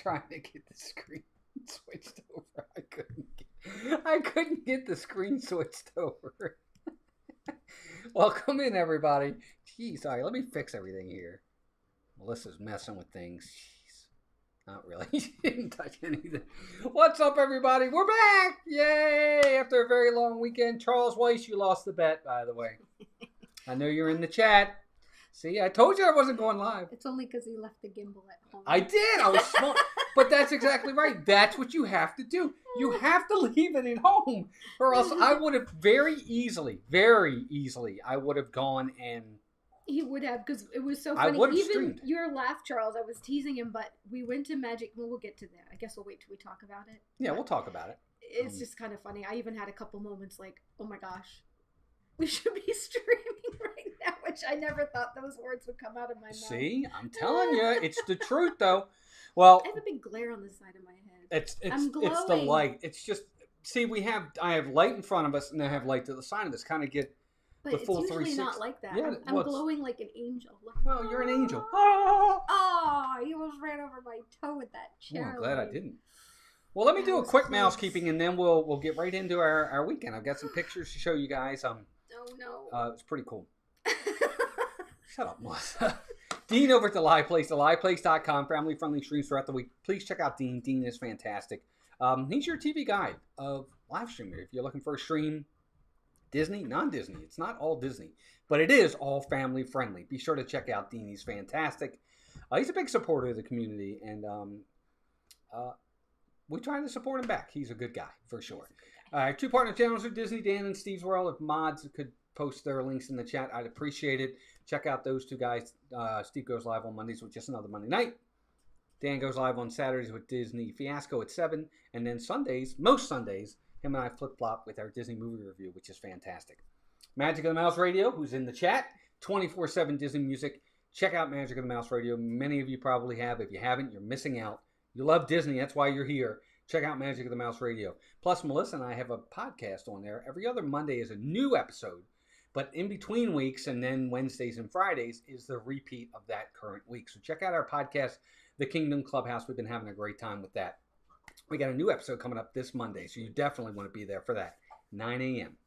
trying to get the screen switched over. I couldn't get the screen switched over. Welcome in, everybody. Jeez, sorry. Let me fix everything here. Melissa's messing with things. Jeez. Not really. She didn't touch anything. What's up, everybody? We're back! Yay! After a very long weekend. Charles Weiss, you lost the bet, by the way. I know you're in the chat. See, I told you I wasn't going live. It's only because he left the gimbal at home. I did. I was smart. But that's exactly right. That's what you have to do. You have to leave it at home. Or else I would have very easily, I would have gone and... He would have, because it was so funny. I would have Even streamed. your laugh, Charles, I was teasing him, but we went to Magic... Well, we'll get to that. I guess we'll wait till we talk about it. Yeah, we'll talk about it. It's just kind of funny. I even had a couple moments like, oh my gosh, we should be streaming right now, which I never thought those words would come out of my mouth. See, I'm telling you, it's the truth, though. Well, I have a big glare on the side of my head. It's the light. It's just, see, I have light in front of us, and I have light to the side of us. Kind of get the full 360. But it's usually not like that. Yeah, I'm glowing like an angel. Well, you're an angel. Oh, you almost ran over my toe with that chair. Oh, I'm glad I didn't. Well, let me do a quick mousekeeping, and then we'll get right into our weekend. I've got some pictures to show you guys. Oh no. It's pretty cool. Shut up, Melissa. Dean over at The Live Place, theliveplace.com, family-friendly streams throughout the week. Please check out Dean. Dean is fantastic. He's your TV guide of live streaming. If you're looking for a stream, Disney, non-Disney. It's not all Disney, but it is all family-friendly. Be sure to check out Dean. He's fantastic. He's a big supporter of the community, and we try to support him back. He's a good guy, for sure. Two partner channels are Disney Dan and Steve's World. If mods could post their links in the chat, I'd appreciate it. Check out those two guys. Steve goes live on Mondays with Just Another Monday Night. Dan goes live on Saturdays with Disney Fiasco at 7. And then Sundays, most Sundays, him and I flip-flop with our Disney movie review, which is fantastic. Magic of the Mouse Radio, who's in the chat, 24/7 Disney music. Check out Magic of the Mouse Radio. Many of you probably have. If you haven't, you're missing out. You love Disney. That's why you're here. Check out Magic of the Mouse Radio. Plus, Melissa and I have a podcast on there. Every other Monday is a new episode. But in between weeks, and then Wednesdays and Fridays, is the repeat of that current week. So check out our podcast, The Kingdom Clubhouse. We've been having a great time with that. We got a new episode coming up this Monday, so you definitely want to be there for that, 9 a.m.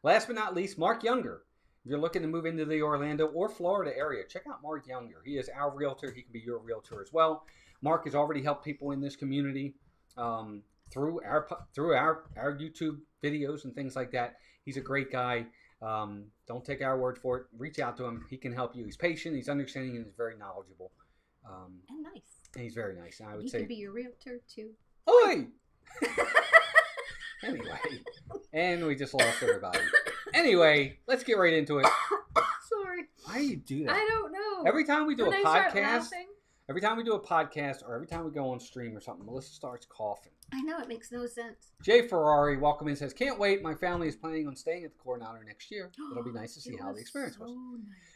Last but not least, Marc Younger. If you're looking to move into the Orlando or Florida area, check out Marc Younger. He is our realtor. He can be your realtor as well. Marc has already helped people in this community through our YouTube videos and things like that. He's a great guy. Don't take our word for it. Reach out to him. He can help you. He's patient. He's understanding, and he's very knowledgeable. And nice. And he's very nice. And I would he say can be your realtor too. Oi! Anyway, and we just lost everybody. Anyway, let's get right into it. Sorry. Why do you do that? I don't know. Every time we do When a I start podcast, laughing. every time we do a podcast, or every time we go on stream or something, Melissa starts coughing. I know, it makes no sense. Jay Ferrari, welcome in, says, can't wait. My family is planning on staying at the Coronado next year. It'll be nice to see how the experience was.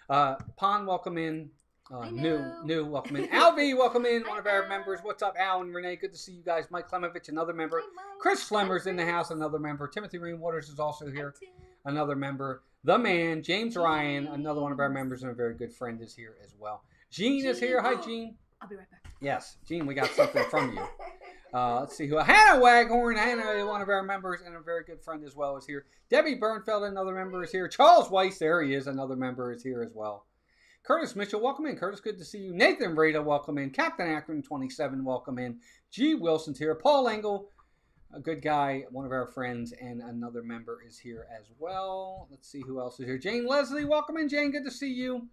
Nice. Pon, welcome in. New, welcome in. Alvi, welcome in, one of our members. What's up, Al and Renee? Good to see you guys. Mike Klemovich, another member. Hi, Mike. Chris Flemmer's in the house, another member. Timothy Rainwaters is also here, another member. The man, James Ryan, another one of our members and a very good friend, is here as well. Jean is here. Hi, Jean. I'll be right back. Yes, Jean, we got something from you. Let's see who. Hannah Waghorn, Hannah, one of our members and a very good friend as well, is here. Debbie Bernfeld, another member, is here. Charles Weiss, there he is, another member, is here as well. Curtis Mitchell, welcome in. Curtis, good to see you. Nathan Rada, welcome in. Captain Akron 27, welcome in. G. Wilson's here. Paul Engel, a good guy, one of our friends, and another member is here as well. Let's see who else is here. Jane Leslie, welcome in. Jane, good to see you.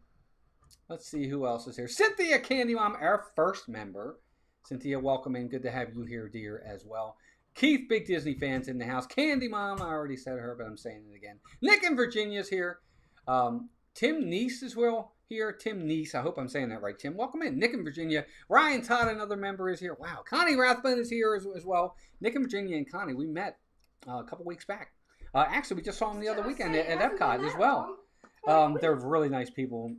Let's see who else is here. Cynthia Candy Mom, our first member. Cynthia, welcome in. Good to have you here, dear, as well. Keith, big Disney fans in the house. Candy Mom, I already said her, but I'm saying it again. Nick in Virginia's here. Tim Neese as well here. Tim Neese, I hope I'm saying that right, Tim. Welcome in. Nick in Virginia. Ryan Todd, another member, is here. Wow. Connie Rathbun is here as well. Nick in Virginia and Connie, we met a couple weeks back. Actually, we just saw them the other weekend at Epcot as well. They're really nice people.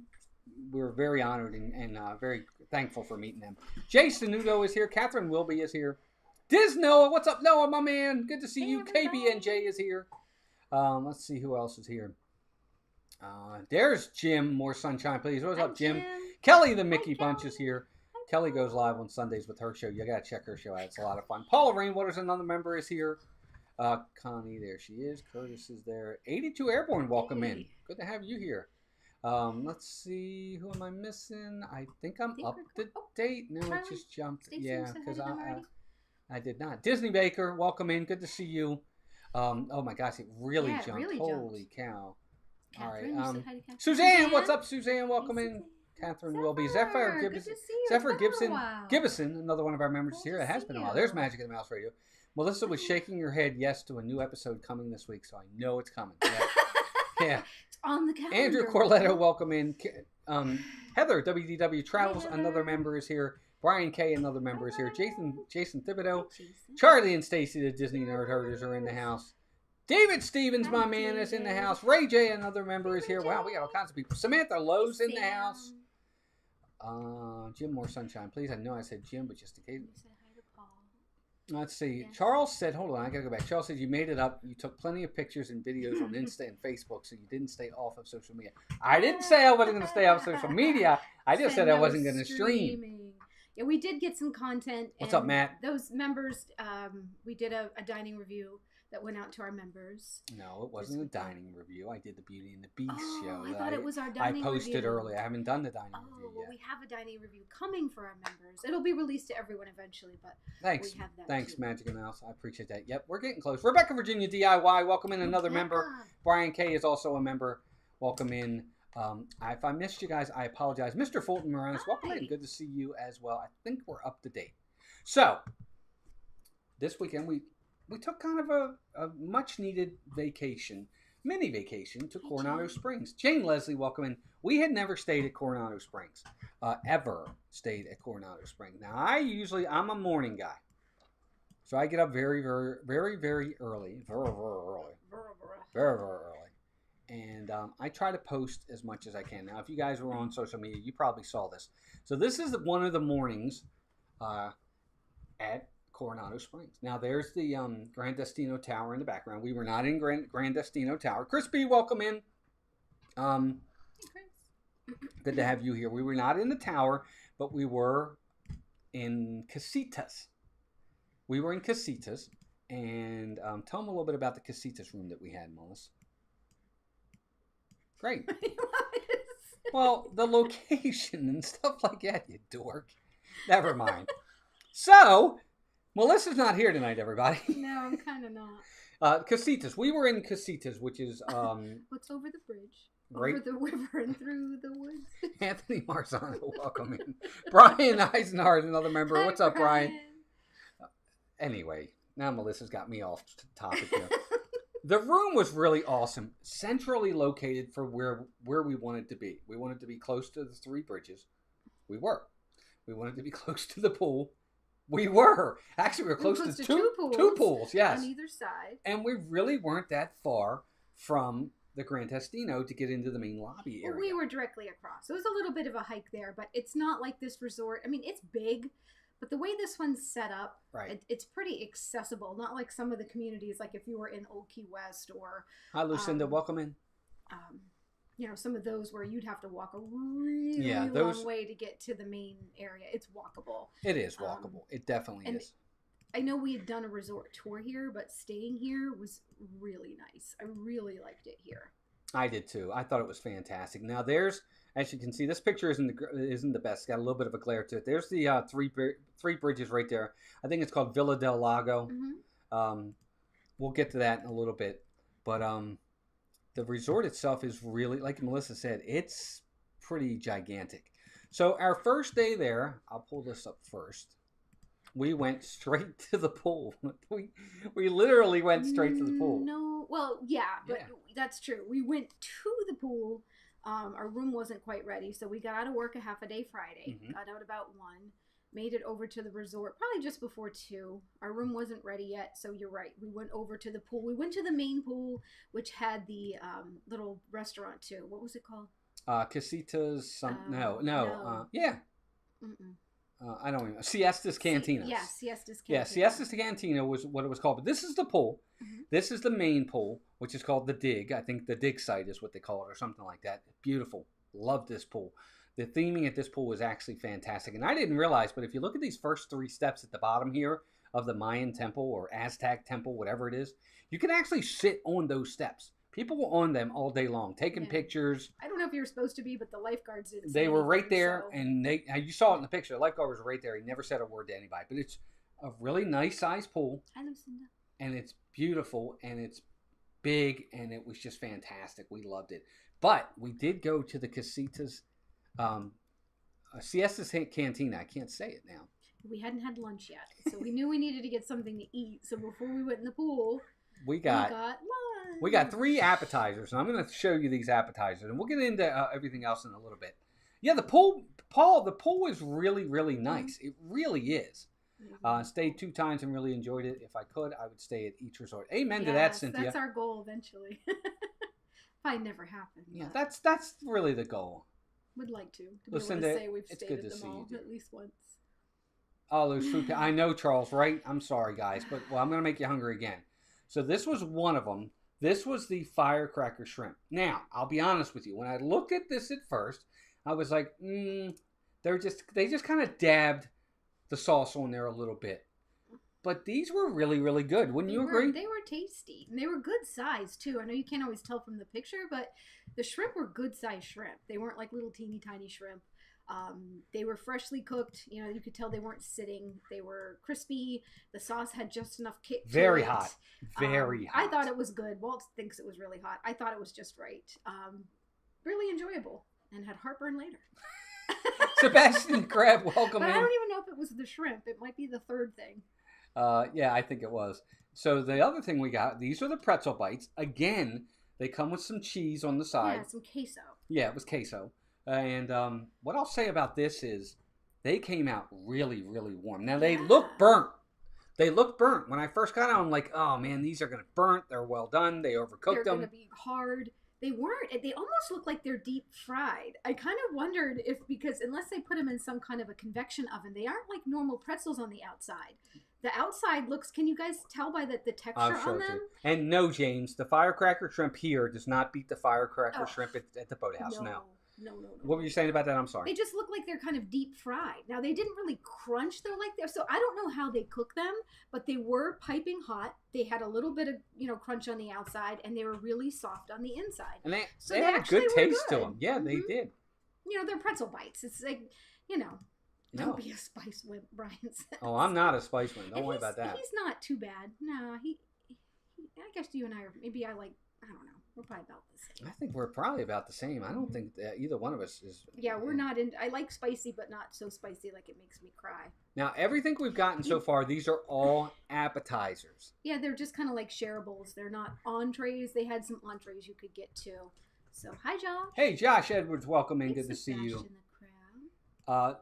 We were very honored and very thankful for meeting them. Jay Sanudo is here. Catherine Wilby is here. Diz Noah, what's up, Noah, my man? Good to see you. KBNJ is here. Let's see who else is here. There's Jim. More sunshine, please. What's up, Jim? Kelly, the Mickey Bunch, is here. Kelly goes live on Sundays with her show. You got to check her show out. It's a lot of fun. Paula Rainwater's another member is here. Connie, there she is. Curtis is there. 82 Airborne, welcome in. Good to have you here. Let's see. Who am I missing? I think I'm up to date. No, it just jumped. Yeah, because I did not. Disney Baker, welcome in. Good to see you. Oh my gosh, it really jumped. Really Holy cow. Catherine, all right. Suzanne, what's up, Suzanne? Welcome in. Catherine will be. Zephyr Gibson, another one of our members here. It has been a while. There's Magic of the Mouse Radio. Melissa was shaking her head yes to a new episode coming this week, so I know it's coming. Yeah. It's on the calendar. Andrew Corletto, welcome in. Heather, WDW Travels, another member is here. Brian K, another member is here. Jason Thibodeau. Charlie and Stacy, the Disney Nerd Herders, are in the house. David Stevens, my man, is in the house. Ray J, another member, is here. Wow, we got all kinds of people. Samantha Lowe's in the house. Jim More Sunshine, please. I know I said Jim, but just in case. Let's see. Yes. Charles said, hold on, I gotta go back. Charles said you made it up. You took plenty of pictures and videos on Insta and Facebook, so you didn't stay off of social media. I didn't say I wasn't going to stay off social media. I just said I wasn't going to stream. Yeah, we did get some content. What's up, Matt? Those members, we did a dining review that went out to our members. No, it wasn't a dining review. I did the Beauty and the Beast show. I thought it was our dining review. I posted early. I haven't done the dining review yet. Well, we have a dining review coming for our members. It'll be released to everyone eventually, but thanks. We have that Thanks, too. Magic and Mouse. I appreciate that. Yep, we're getting close. Rebecca Virginia DIY, welcome in another member. Brian K is also a member. Welcome in. If I missed you guys, I apologize. Mr. Fulton Moranis, welcome in. Good to see you as well. I think we're up to date. So, this weekend we took kind of a much-needed vacation, mini vacation to Coronado Springs. Jane Leslie, welcome in. We had never stayed at Coronado Springs, ever stayed at Coronado Springs. Now, I'm a morning guy. So I get up very, very, very, very early. Very, very early. And I try to post as much as I can. Now, if you guys were on social media, you probably saw this. So this is one of the mornings at Coronado Springs. Now, there's the Grand Destino Tower in the background. We were not in Grand Destino Tower. Chris B., welcome in. Good to have you here. We were not in the tower, but we were in Casitas. We were in Casitas. And tell them a little bit about the Casitas room that we had, Melissa. Great. Well, the location and stuff like that, you dork. Never mind. So, Melissa's not here tonight, everybody. No, I'm kind of not. Casitas. We were in Casitas, which is... what's over the bridge? Right. Over the river and through the woods. Anthony Marzano, welcome in. Brian Eisenhardt is another member. Hi, what's up, Brian? Anyway, now Melissa's got me off topic here. The room was really awesome. Centrally located for where we wanted to be. We wanted to be close to the three bridges. We were. We wanted to be close to the pool. We were. Actually, we were close to two pools, yes. On either side. And we really weren't that far from the Grand Destino to get into the main lobby area. Well, we were directly across. It was a little bit of a hike there, but it's not like this resort. I mean, it's big, but the way this one's set up, right. It's pretty accessible. Not like some of the communities, like if you were in Old Key West or... Hi, Lucinda. Welcome in. Some of those where you'd have to walk a really long way to get to the main area. It's walkable. It is walkable. It definitely is. I know we had done a resort tour here, but staying here was really nice. I really liked it here. I did too. I thought it was fantastic. Now there's, as you can see, this picture isn't the best. It's got a little bit of a glare to it. There's the three bridges right there. I think it's called Villa del Lago. Mm-hmm. We'll get to that in a little bit, but the resort itself is really, like Melissa said, it's pretty gigantic. So our first day there, I'll pull this up first. We went straight to the pool. We literally went straight to the pool. No, well, but that's true. We went to the pool. Our room wasn't quite ready, so we got out of work a half a day Friday. Mm-hmm. Got out about 1. Made it over to the resort probably just before 2. Our room wasn't ready yet, so you're right. We went over to the pool. We went to the main pool, which had the little restaurant too. What was it called? Casitas. Yeah. Mm-mm. I don't even. Siestas Cantina. Siestas Cantina. Yeah, Siestas Cantina was what it was called. But this is the pool. Mm-hmm. This is the main pool, which is called the Dig. I think the Dig site is what they call it or something like that. Beautiful. Love this pool. The theming at this pool was actually fantastic. And I didn't realize, but if you look at these first 3 steps at the bottom here of the Mayan temple or Aztec temple, whatever it is, you can actually sit on those steps. People were on them all day long, taking pictures. I don't know if you were supposed to be, but the lifeguards didn't. They were right there, and you saw it in the picture. The lifeguard was right there. He never said a word to anybody. But it's a really nice sized pool. Hi, Lucinda. And it's beautiful, and it's big, and it was just fantastic. We loved it. But we did go to the Casitas, Siestas Cantina. I can't say it now. We hadn't had lunch yet, so we knew we needed to get something to eat. So before we went in the pool, we got lunch. We got 3 appetizers, and I'm going to show you these appetizers, and we'll get into everything else in a little bit. Yeah, the pool, Paul, the pool is really, really nice. It really is. Stayed 2 times and really enjoyed it. If I could, I would stay at each resort. Amen to that, Cynthia. That's our goal eventually. Probably never happen. Yeah, that's really the goal. Would like to Lucinda, be able to say we've stayed at the mall at least once. Oh, those food. I know, Charles, right? I'm sorry, guys, but I'm going to make you hungry again. So this was one of them. This was the firecracker shrimp. Now, I'll be honest with you. When I looked at this at first, I was like, they just kind of dabbed the sauce on there a little bit. But these were really, really good. Wouldn't you agree? They were tasty. And they were good size, too. I know you can't always tell from the picture, but the shrimp were good size shrimp. They weren't like little teeny tiny shrimp. They were freshly cooked. You know, you could tell they weren't sitting. They were crispy. The sauce had just enough kick to it. Very hot. Very hot. I thought it was good. Walt thinks it was really hot. I thought it was just right. Really enjoyable. And had heartburn later. Sebastian Crab, welcome but in. I don't even know if it was the shrimp. It might be the third thing. Yeah, I think it was. So the other thing we got, these are the pretzel bites. Again, they come with some cheese on the side. Yeah, some queso. Yeah, it was queso. And what I'll say about this is they came out really, really warm. Now, they look burnt. They look burnt. When I first got them, I'm like, oh, man, these are going to burnt. They're well done. They overcooked them. They're going to be hard. They weren't. They almost look like they're deep fried. I kind of wondered if, because unless they put them in some kind of a convection oven, they aren't like normal pretzels on the outside. The outside looks, can you guys tell by the texture on them? And no, James, the firecracker shrimp here does not beat the firecracker shrimp at the boathouse. No. No. What were you saying about that? I'm sorry. They just look like they're kind of deep fried. Now, they didn't really crunch though like that. So I don't know how they cook them, but they were piping hot. They had a little bit of, crunch on the outside, and they were really soft on the inside. And they had a good taste to them. Yeah, they did. They're pretzel bites. It's like, don't be a spice wimp, Brian says. Oh, I'm not a spice wimp. Don't worry about that. He's not too bad. No, I guess you and I are, maybe I don't know. We're probably about the same. I think we're probably about the same. I don't think that either one of us is. Yeah, we're not in. I like spicy, but not so spicy like it makes me cry. Now, everything we've gotten so far, these are all appetizers. Yeah, they're just kind of like shareables. They're not entrees. They had some entrees you could get too. So, hi, Josh. Hey, Josh Edwards, welcome in. Good to see you.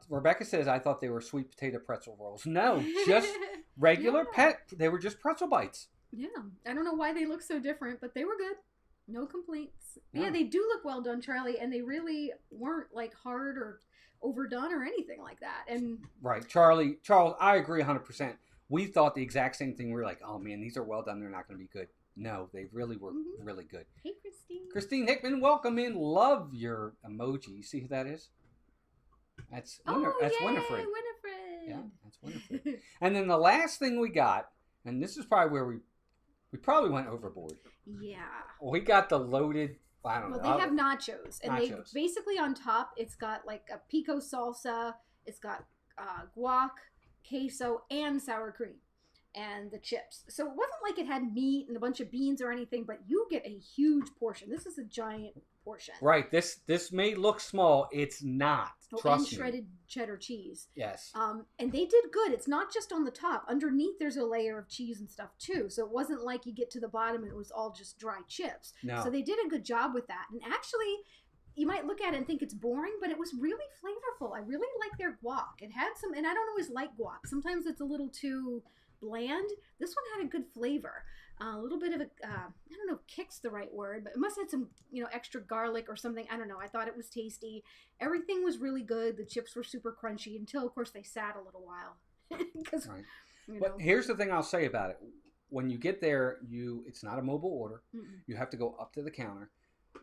Rebecca says, I thought they were sweet potato pretzel rolls. No, just regular They were just pretzel bites. Yeah, I don't know why they look so different, but they were good. No complaints. Yeah, they do look well done, Charlie, and they really weren't like hard or overdone or anything like that. And right, Charles, I agree 100%. We thought the exact same thing. We were like, oh man, these are well done. They're not going to be good. No, they really were really good. Hey, Christine. Christine Hickman, welcome in. Love your emoji. You see who that is? That's Winifred. Winifred. Yeah, that's Winifred. And then the last thing we got, and this is probably where we probably went overboard. Yeah. We got the loaded, I don't know. Well, they have nachos. And they basically on top, it's got like a pico salsa. It's got guac, queso, and sour cream. And the chips. So it wasn't like it had meat and a bunch of beans or anything, but you get a huge portion. This is a giant portion. Right. This may look small. It's not. Trust me. And shredded cheddar cheese. Yes. And they did good. It's not just on the top. Underneath, there's a layer of cheese and stuff too. So it wasn't like you get to the bottom and it was all just dry chips. No. So they did a good job with that. And actually, you might look at it and think it's boring, but it was really flavorful. I really like their guac. It had some, and I don't always like guac. Sometimes it's a little too bland. This one had a good flavor. A little bit of I don't know if kick's the right word, but it must have had some, extra garlic or something. I don't know. I thought it was tasty. Everything was really good. The chips were super crunchy until, of course, they sat a little while. Right. But here's the thing I'll say about it. When you get there, it's not a mobile order. You have to go up to the counter.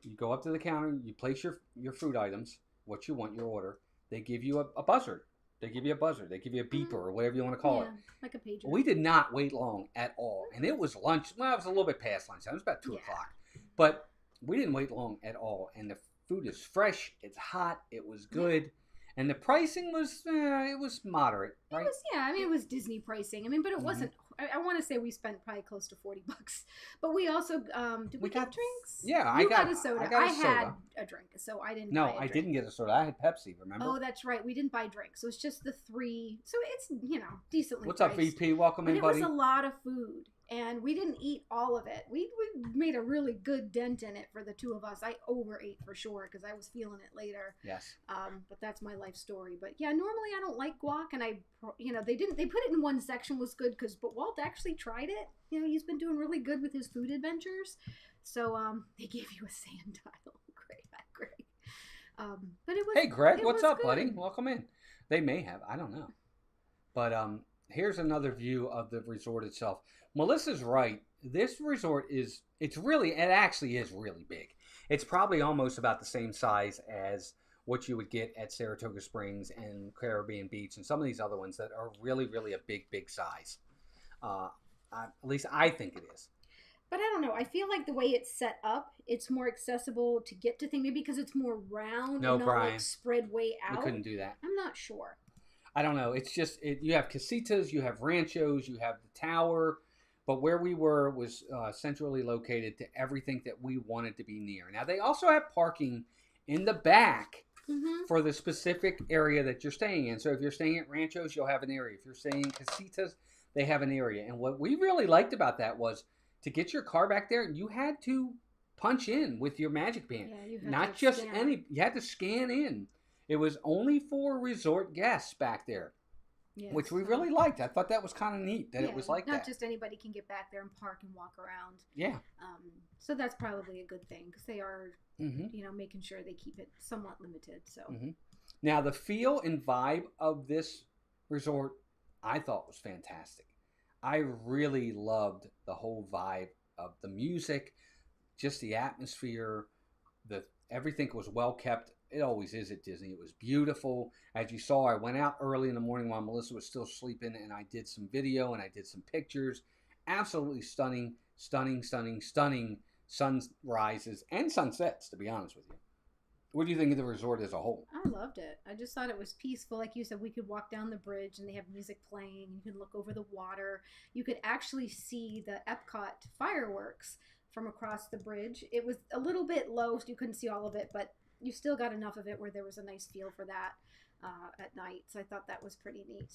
You go up to the counter, you place your food items, what you want, your order, they give you a buzzer. They give you a buzzer. They give you a beeper or whatever you want to call it. Like a pager. We did not wait long at all. And it was lunch. Well, it was a little bit past lunchtime. It was about 2 o'clock. But we didn't wait long at all. And the food is fresh. It's hot. It was good. And the pricing was, it was moderate, right? It was, it was Disney pricing. I mean, but it wasn't, I want to say we spent probably close to $40. But we also, did we get drinks? Yeah, you got a soda. I had a drink, so I didn't buy a drink. No, I didn't get a soda. I had Pepsi, remember? Oh, that's right. We didn't buy drinks. So it's just the 3. So it's, decently What's priced. up, VP? Welcome in, buddy. It was a lot of food. And we didn't eat all of it. We made a really good dent in it for the 2 of us. I overate for sure because I was feeling it later. Yes. But that's my life story. But yeah, normally I don't like guac, and they put it in one section was good but Walt actually tried it. He's been doing really good with his food adventures. So they gave you a sand tile. Great. But it was. Hey, Greg, what's up, buddy? Welcome in. They may have. I don't know. But here's another view of the resort itself. Melissa's right. This resort it actually is really big. It's probably almost about the same size as what you would get at Saratoga Springs and Caribbean Beach and some of these other ones that are really, really a big, big size. At least I think it is. But I don't know. I feel like the way it's set up, it's more accessible to get to things. Maybe because it's more round and not like spread way out. You couldn't do that. I'm not sure. I don't know. It's just, you have casitas, you have ranchos, you have the tower. But where we were was centrally located to everything that we wanted to be near. Now, they also have parking in the back for the specific area that you're staying in. So if you're staying at ranchos, you'll have an area. If you're staying in casitas, they have an area. And what we really liked about that was to get your car back there, you had to punch in with your Magic Band. Yeah, you had to scan in. It was only for resort guests back there. Yes, which we really liked. I thought that was kind of neat that it was like that. Not just anybody can get back there and park and walk around. Yeah. So that's probably a good thing because they are, making sure they keep it somewhat limited. So. Now the feel and vibe of this resort, I thought was fantastic. I really loved the whole vibe of the music, just the atmosphere. Everything was well kept. It always is at Disney. It was beautiful. As you saw, I went out early in the morning while Melissa was still sleeping, and I did some video and I did some pictures. Absolutely stunning sunrises and sunsets, to be honest with you. What do you think of the resort as a whole? I loved it. I just thought it was peaceful. Like you said, we could walk down the bridge and they have music playing. You can look over the water. You could actually see the Epcot fireworks from across the bridge. It was a little bit low, so you couldn't see all of it, but you still got enough of it where there was a nice feel for that at night. So I thought that was pretty neat.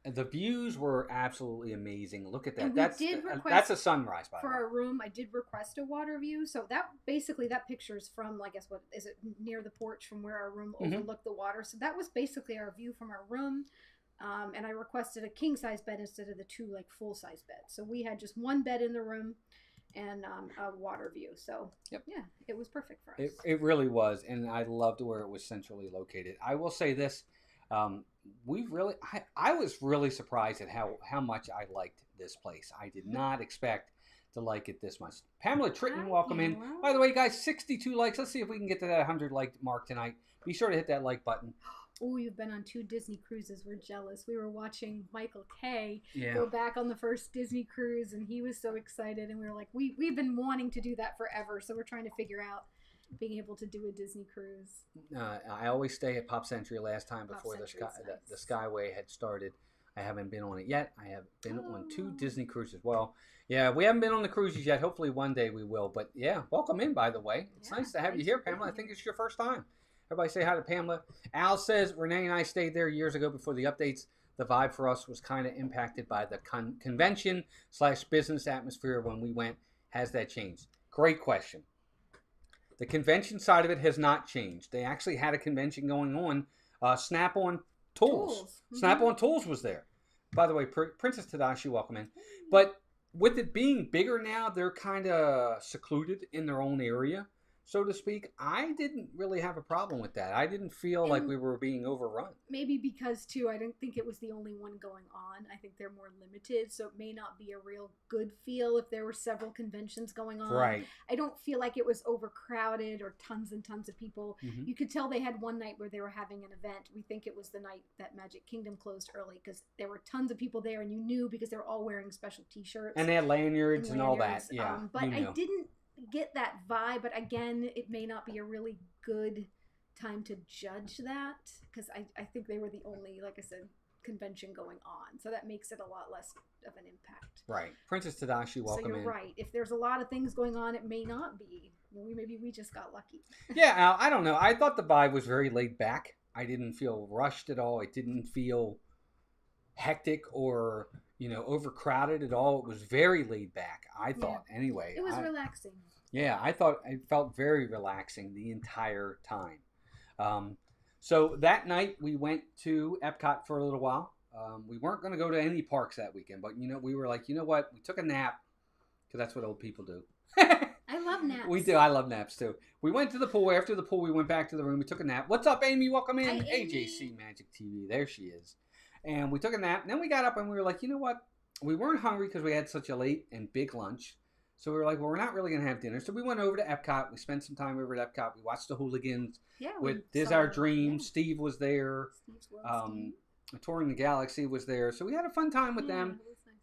The views were absolutely amazing. Look at that. That's a sunrise, by the way. For our room, I did request a water view. So that picture is from, I guess, what is it, near the porch from where our room overlooked the water. So that was basically our view from our room. And I requested a king size bed instead of the 2 full size beds. So we had just 1 bed in the room and a water view. So yeah, it was perfect for us. It really was, and I loved where it was centrally located. I will say this: I was really surprised at how much I liked this place. I did not expect to like it this much. Pamela Tritton, welcome in. By the way, guys, 62 likes. Let's see if we can get to that 100 like mark tonight. Be sure to hit that like button. Oh, you've been on 2 Disney cruises. We're jealous. We were watching Michael K. go back on the first Disney cruise, and he was so excited. And we were like, we've been wanting to do that forever, so we're trying to figure out being able to do a Disney cruise. I always stay at Pop Century last time before the Skyway had started. I haven't been on it yet. I have been on 2 Disney cruises. Well, yeah, we haven't been on the cruises yet. Hopefully one day we will. But yeah, welcome in, by the way. It's nice to have you here, Pamela. I think it's your first time. Everybody say hi to Pamela. Al says, Renee and I stayed there years ago before the updates. The vibe for us was kind of impacted by the convention/business atmosphere when we went. Has that changed? Great question. The convention side of it has not changed. They actually had a convention going on. Snap-on Tools. Snap-on Tools was there. By the way, Princess Tadashi, welcome in. But with it being bigger now, they're kind of secluded in their own area. so to speak, I didn't really have a problem with that. I didn't feel like we were being overrun. Maybe because, too, I didn't think it was the only one going on. I think they're more limited, so it may not be a real good feel if there were several conventions going on. Right. I don't feel like it was overcrowded or tons and tons of people. Mm-hmm. You could tell they had one night where they were having an event. We think it was the night that Magic Kingdom closed early because there were tons of people there, and you knew because they were all wearing special T-shirts. And they had lanyards and all that. Yeah. But I didn't get that vibe, but again, it may not be a really good time to judge that because I think they were the only, like I said, convention going on, so that makes it a lot less of an impact. Right. Princess Tadashi, welcome in. So you're right. If there's a lot of things going on, it may not be. Maybe we just got lucky. Yeah, I don't know. I thought the vibe was very laid back. I didn't feel rushed at all. It didn't feel hectic or overcrowded at all. It was very laid back, I thought, anyway. It was relaxing. Yeah, I thought it felt very relaxing the entire time. So that night we went to Epcot for a little while. We weren't going to go to any parks that weekend, but we were like, you know what? We took a nap because that's what old people do. I love naps. We do. I love naps too. We went to the pool. After the pool, we went back to the room. We took a nap. What's up, Amy? Welcome in. Hi, Amy. AJC Magic TV. There she is. And we took a nap. And then we got up and we were like, you know what? We weren't hungry because we had such a late and big lunch. So we were like, well, we're not really going to have dinner. So we went over to Epcot. We spent some time over at Epcot. We watched the Hooligans with This Our Dream. Yeah. Steve was there. Touring the Galaxy was there. So we had a fun time with them.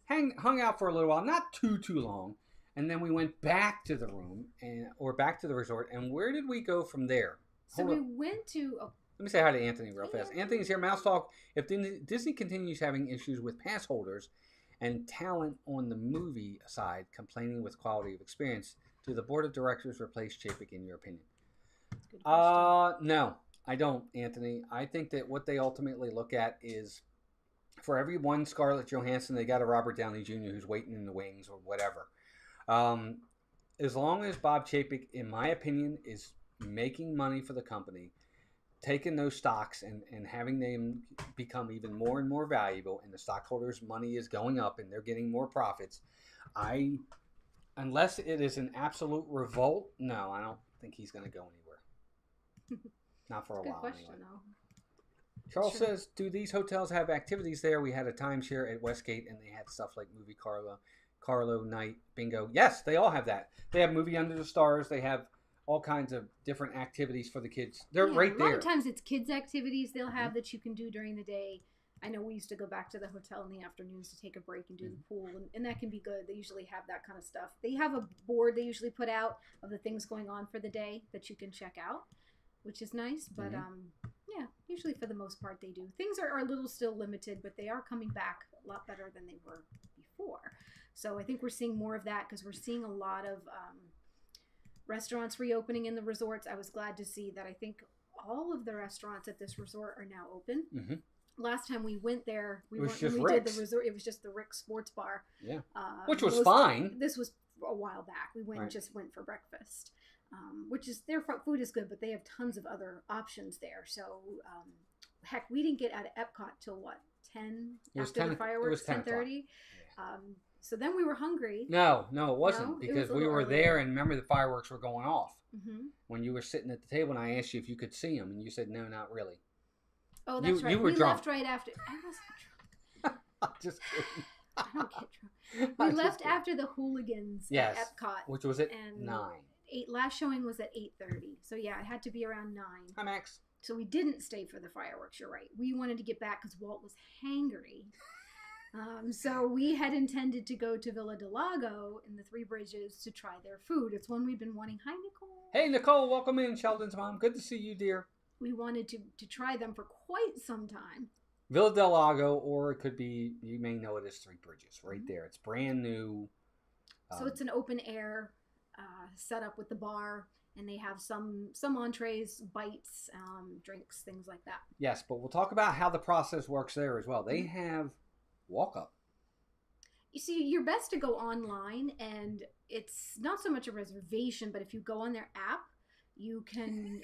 Nice. Hung out for a little while. Not too long. And then we went back to the room or back to the resort. And where did we go from there? So we went to... Let me say hi to Anthony real fast. Anthony's here. Mouse Talk. If Disney continues having issues with pass holders and talent on the movie side complaining with quality of experience, do the board of directors replace Chapek in your opinion? No, I don't, Anthony. I think that what they ultimately look at is for every one Scarlett Johansson, they got a Robert Downey Jr. who's waiting in the wings or whatever. As long as Bob Chapek, in my opinion, is making money for the company, taking those stocks and having them become even more and more valuable, and the stockholders' money is going up and they're getting more profits, unless it is an absolute revolt, no, I don't think he's going to go anywhere. Not for a while question, anyway. Though. Charles says, do these hotels have activities there? We had a timeshare at Westgate and they had stuff like Movie Carlo Night, Bingo. Yes, they all have that. They have Movie Under the Stars. They have all kinds of different activities for the kids. They're right there. A lot of times it's kids' activities they'll have that you can do during the day. I know we used to go back to the hotel in the afternoons to take a break and do the pool, and that can be good. They usually have that kind of stuff. They have a board they usually put out of the things going on for the day that you can check out, which is nice. But yeah, usually for the most part they do. Things are a little still limited, but they are coming back a lot better than they were before. So I think we're seeing more of that because we're seeing a lot of restaurants reopening in the resorts. I was glad to see that. I think all of the restaurants at this resort are now open. Mm-hmm. Last time we went there, did the resort. It was just the Rick's Sports Bar. Yeah, which was fine. This was a while back. We went went for breakfast, which is their food is good, but they have tons of other options there. So heck, we didn't get out of Epcot till what 10 after the fireworks, 10:30. So then we were hungry. No, it wasn't because we were there and remember the fireworks were going off when you were sitting at the table and I asked you if you could see them and you said no, not really. Oh, that's right. We left right after. I wasn't drunk. I'm just kidding. I don't get drunk. We left after the Hooligans at Epcot, which was at 9. Last showing was at 8:30. So yeah, it had to be around 9. Hi, Max. So we didn't stay for the fireworks. You're right. We wanted to get back because Walt was hangry. So we had intended to go to Villa del Lago in the Three Bridges to try their food. It's one we've been wanting. Hi, Nicole. Hey, Nicole. Welcome in, Sheldon's mom. Good to see you, dear. We wanted to try them for quite some time. Villa del Lago, or it could be, you may know it as Three Bridges, right there. It's brand new. So it's an open air setup with the bar, and they have some entrees, bites, drinks, things like that. Yes, but we'll talk about how the process works there as well. They have walk up. You see, you're best to go online, and it's not so much a reservation, but if you go on their app, you can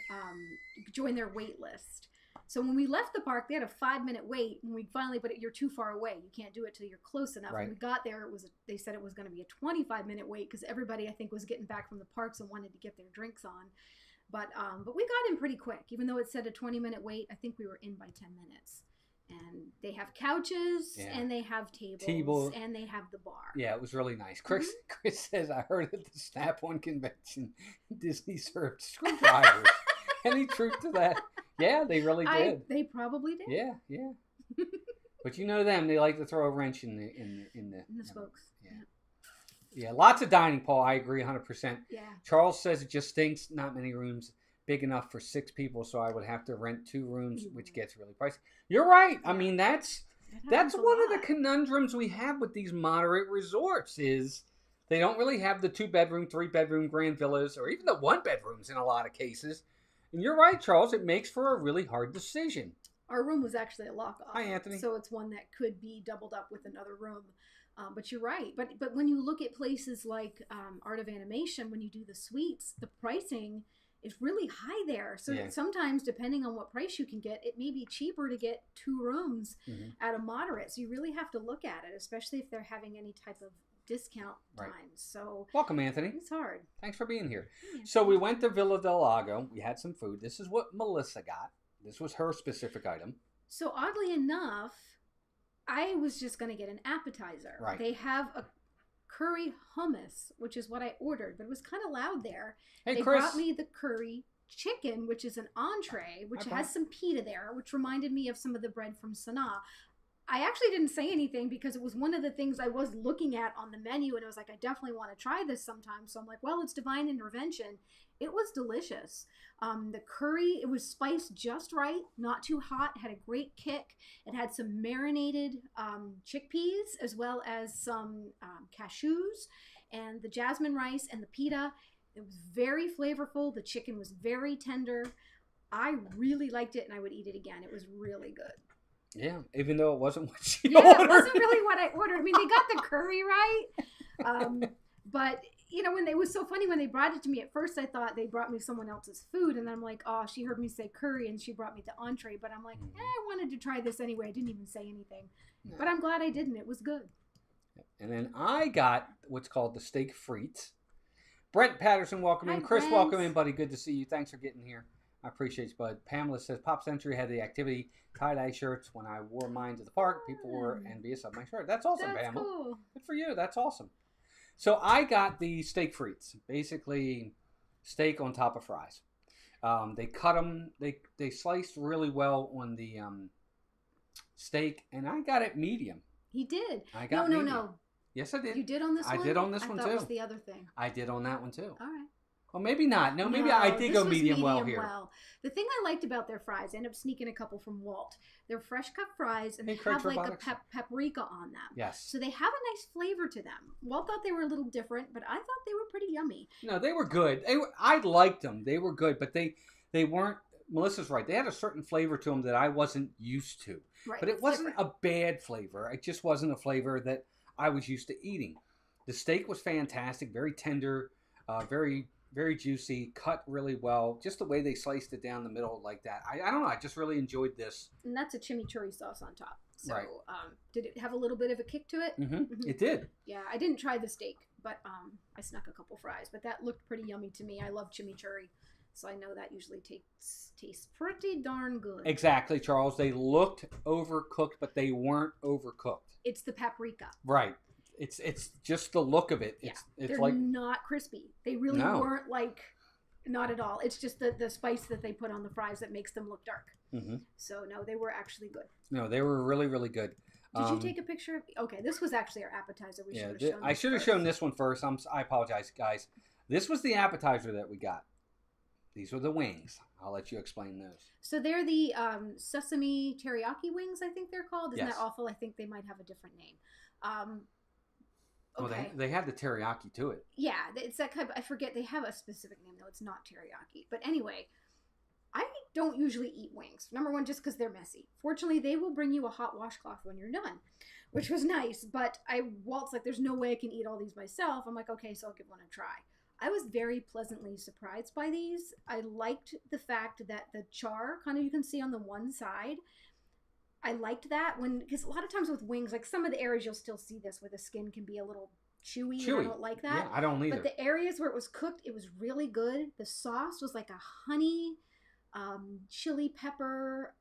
join their wait list. So when we left the park, they had a 5-minute wait, and we finally, but you're too far away. You can't do it till you're close enough. Right. When we got there, they said it was going to be a 25-minute wait because everybody, I think, was getting back from the parks and wanted to get their drinks on. But we got in pretty quick. Even though it said a 20-minute wait, I think we were in by 10 minutes. And they have couches, and they have tables, and they have the bar. Yeah, it was really nice. Chris says, I heard at the Snap-on convention, Disney served screwdrivers. Any truth to that? Yeah, they really did. They probably did. Yeah. But you know them; they like to throw a wrench in the spokes. Yeah. Lots of dining, Paul. I agree 100%. Yeah. Charles says it just stinks. Not many rooms big enough for 6 people, so I would have to rent 2 rooms, which gets really pricey. You're right. I mean, that's one of the conundrums we have with these moderate resorts is they don't really have the 2-bedroom, 3-bedroom grand villas, or even the 1-bedrooms in a lot of cases. And you're right, Charles. It makes for a really hard decision. Our room was actually a lock-off. Hi, Anthony. So it's one that could be doubled up with another room. But you're right. But when you look at places like Art of Animation, when you do the suites, the pricing is really high there. So sometimes, depending on what price you can get, it may be cheaper to get 2 rooms at a moderate. So you really have to look at it, especially if they're having any type of discount times. So welcome, Anthony. It's hard. Thanks for being here. Yeah. So we went to Villa del Lago. We had some food. This is what Melissa got. This was her specific item. So oddly enough, I was just going to get an appetizer. Right. They have a curry hummus, which is what I ordered, but it was kind of loud there. Hey, they Chris. brought me the curry chicken, which is an entree, which has some pita there, which reminded me of some of the bread from Sanaa. I actually didn't say anything because it was one of the things I was looking at on the menu, and I was like, I definitely want to try this sometime. So I'm like, well, it's divine intervention. It was delicious. The curry, it was spiced just right, not too hot, had a great kick. It had some marinated chickpeas as well as some cashews and the jasmine rice and the pita. It was very flavorful. The chicken was very tender. I really liked it, and I would eat it again. It was really good. Yeah, even though it wasn't what she ordered. It wasn't really what I ordered. I mean, they got the curry right. But, you know, when it was so funny when they brought it to me, at first I thought they brought me someone else's food. And then I'm like, oh, she heard me say curry and she brought me the entree. But I'm like, I wanted to try this anyway. I didn't even say anything. No. But I'm glad I didn't. It was good. And then I got what's called the steak frites. Brent Patterson, welcome in. Chris, welcome in, buddy. Good to see you. Thanks for getting here. I appreciate you, bud. Pamela says, Pop Century had the activity tie-dye shirts. When I wore mine to the park, people were envious of my shirt. That's awesome, Pamela. Cool. Good for you. That's awesome. So I got the steak frites, basically steak on top of fries. They cut them. They sliced really well on the steak, and I got it medium. He did. I got medium. No. Yes, I did. You did on this one? I did on this one, too. That was the other thing. I did on that one, too. All right. Well, maybe not. No, maybe I did go medium well here. The thing I liked about their fries, I ended up sneaking a couple from Walt. They're fresh cut fries, and they have like a paprika on them. Yes. So they have a nice flavor to them. Walt thought they were a little different, but I thought they were pretty yummy. No, they were good. I liked them. They were good, but they weren't. Melissa's right. They had a certain flavor to them that I wasn't used to. Right. But it wasn't a bad flavor. It just wasn't a flavor that I was used to eating. The steak was fantastic, very tender, very juicy, cut really well. Just the way they sliced it down the middle like that. I don't know. I just really enjoyed this. And that's a chimichurri sauce on top. So, right. Did it have a little bit of a kick to it? Mm-hmm. Mm-hmm. It did. Yeah, I didn't try the steak, but I snuck a couple fries. But that looked pretty yummy to me. I love chimichurri, so I know that usually tastes pretty darn good. Exactly, Charles. They looked overcooked, but they weren't overcooked. It's the paprika. Right. It's just the look of it. It's they're like not crispy. They really weren't like, not at all. It's just the spice that they put on the fries that makes them look dark. Mm-hmm. So no, they were actually good. No, they were really, really good. Did you take a picture of? Okay, this was actually our appetizer. I should have shown this one first. I apologize, guys. This was the appetizer that we got. These were the wings. I'll let you explain those. So they're the sesame teriyaki wings, I think they're called. Isn't that awful? I think they might have a different name. Okay. Well, they had the teriyaki to it. Yeah, it's that kind of, I forget, they have a specific name though. It's not teriyaki. But anyway, I don't usually eat wings. Number one, just because they're messy. Fortunately, they will bring you a hot washcloth when you're done, which was nice. But Walt's like, there's no way I can eat all these myself. I'm like, okay, so I'll give one a try. I was very pleasantly surprised by these. I liked the fact that the char, kind of you can see on the one side, I liked that because a lot of times with wings, like some of the areas you'll still see this where the skin can be a little chewy. And I don't like that. Yeah, I don't either. But the areas where it was cooked, it was really good. The sauce was like a honey, chili pepper.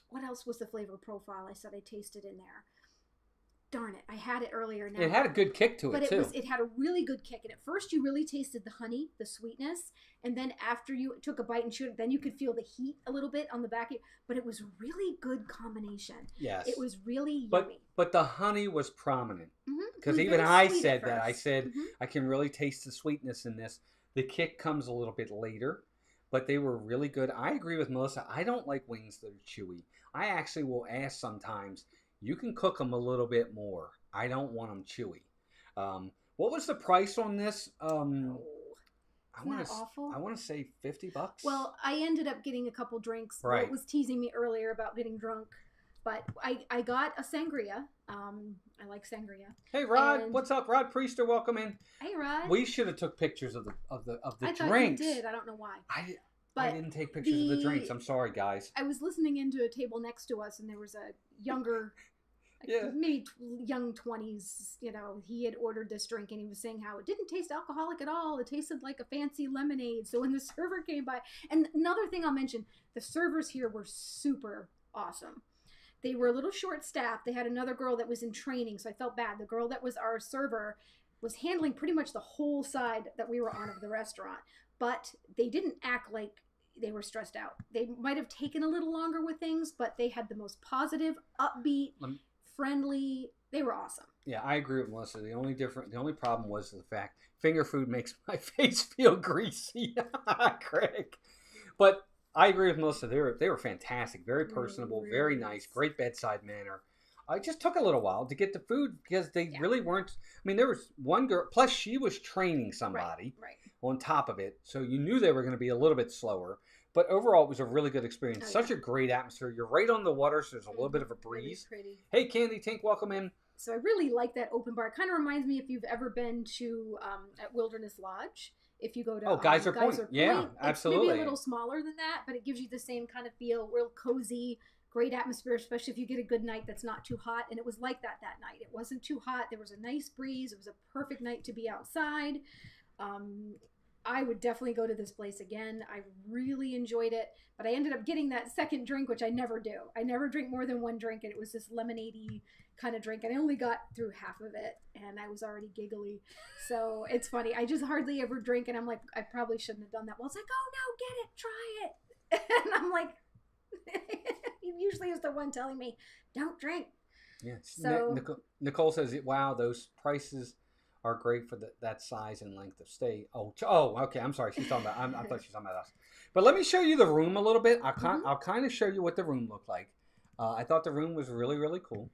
What else was the flavor profile? I said I tasted in there. Darn it, I had it earlier now. It had a good kick to it, too. But it had a really good kick. And at first you really tasted the honey, the sweetness. And then after you took a bite and chewed it, then you could feel the heat a little bit on the back. But it was a really good combination. Yes. It was really yummy. But the honey was prominent. Because Mm-hmm. even I said that. I said, I can really taste the sweetness in this. The kick comes a little bit later. But they were really good. I agree with Melissa. I don't like wings that are chewy. I actually will ask sometimes, you can cook them a little bit more. I don't want them chewy. What was the price on this? I want to say $50. Well, I ended up getting a couple drinks. Right. It was teasing me earlier about getting drunk. But I got a sangria. I like sangria. Hey Rod, what's up? Rod Priester, welcome in. Hey Rod. We should have took pictures of the I drinks. thought you did. I don't know why. I didn't take pictures of the drinks. I'm sorry, guys. I was listening into a table next to us, and there was a younger, maybe young 20s. You know, he had ordered this drink, and he was saying how it didn't taste alcoholic at all. It tasted like a fancy lemonade. So when the server came by, and another thing I'll mention, the servers here were super awesome. They were a little short-staffed. They had another girl that was in training, so I felt bad. The girl that was our server was handling pretty much the whole side that we were on of the restaurant. But they didn't act like they were stressed out. They might have taken a little longer with things, but they had the most positive, upbeat, friendly. They were awesome. Yeah, I agree with Melissa. The only problem was the fact finger food makes my face feel greasy. Craig. But I agree with Melissa. They were fantastic, very personable, very nice, great bedside manner. It just took a little while to get the food because they really weren't. I mean, there was one girl, plus she was training somebody on top of it. So you knew they were going to be a little bit slower. But overall, it was a really good experience. Such a great atmosphere. You're right on the water, so there's a little bit of a breeze. Really pretty. Hey, Candy Tink, welcome in. So I really like that open bar. It kind of reminds me if you've ever been to at Wilderness Lodge. If you go to Geyser Point. Yeah, absolutely. It's maybe a little smaller than that, but it gives you the same kind of feel, real cozy. Great atmosphere, especially if you get a good night that's not too hot. And it was like that night. It wasn't too hot. There was a nice breeze. It was a perfect night to be outside. I would definitely go to this place again. I really enjoyed it. But I ended up getting that second drink, which I never do. I never drink more than one drink. And it was this lemonade-y kind of drink. And I only got through half of it. And I was already giggly. So it's funny. I just hardly ever drink. And I'm like, I probably shouldn't have done that. Well, it's like, oh, no, get it. Try it. And I'm like... He usually is the one telling me, don't drink. Yes. So, Nicole says, wow, those prices are great for that size and length of stay. Oh, okay. I'm sorry. She's talking about, I thought she was talking about us. But let me show you the room a little bit. I'll kind of show you what the room looked like. I thought the room was really, really cool.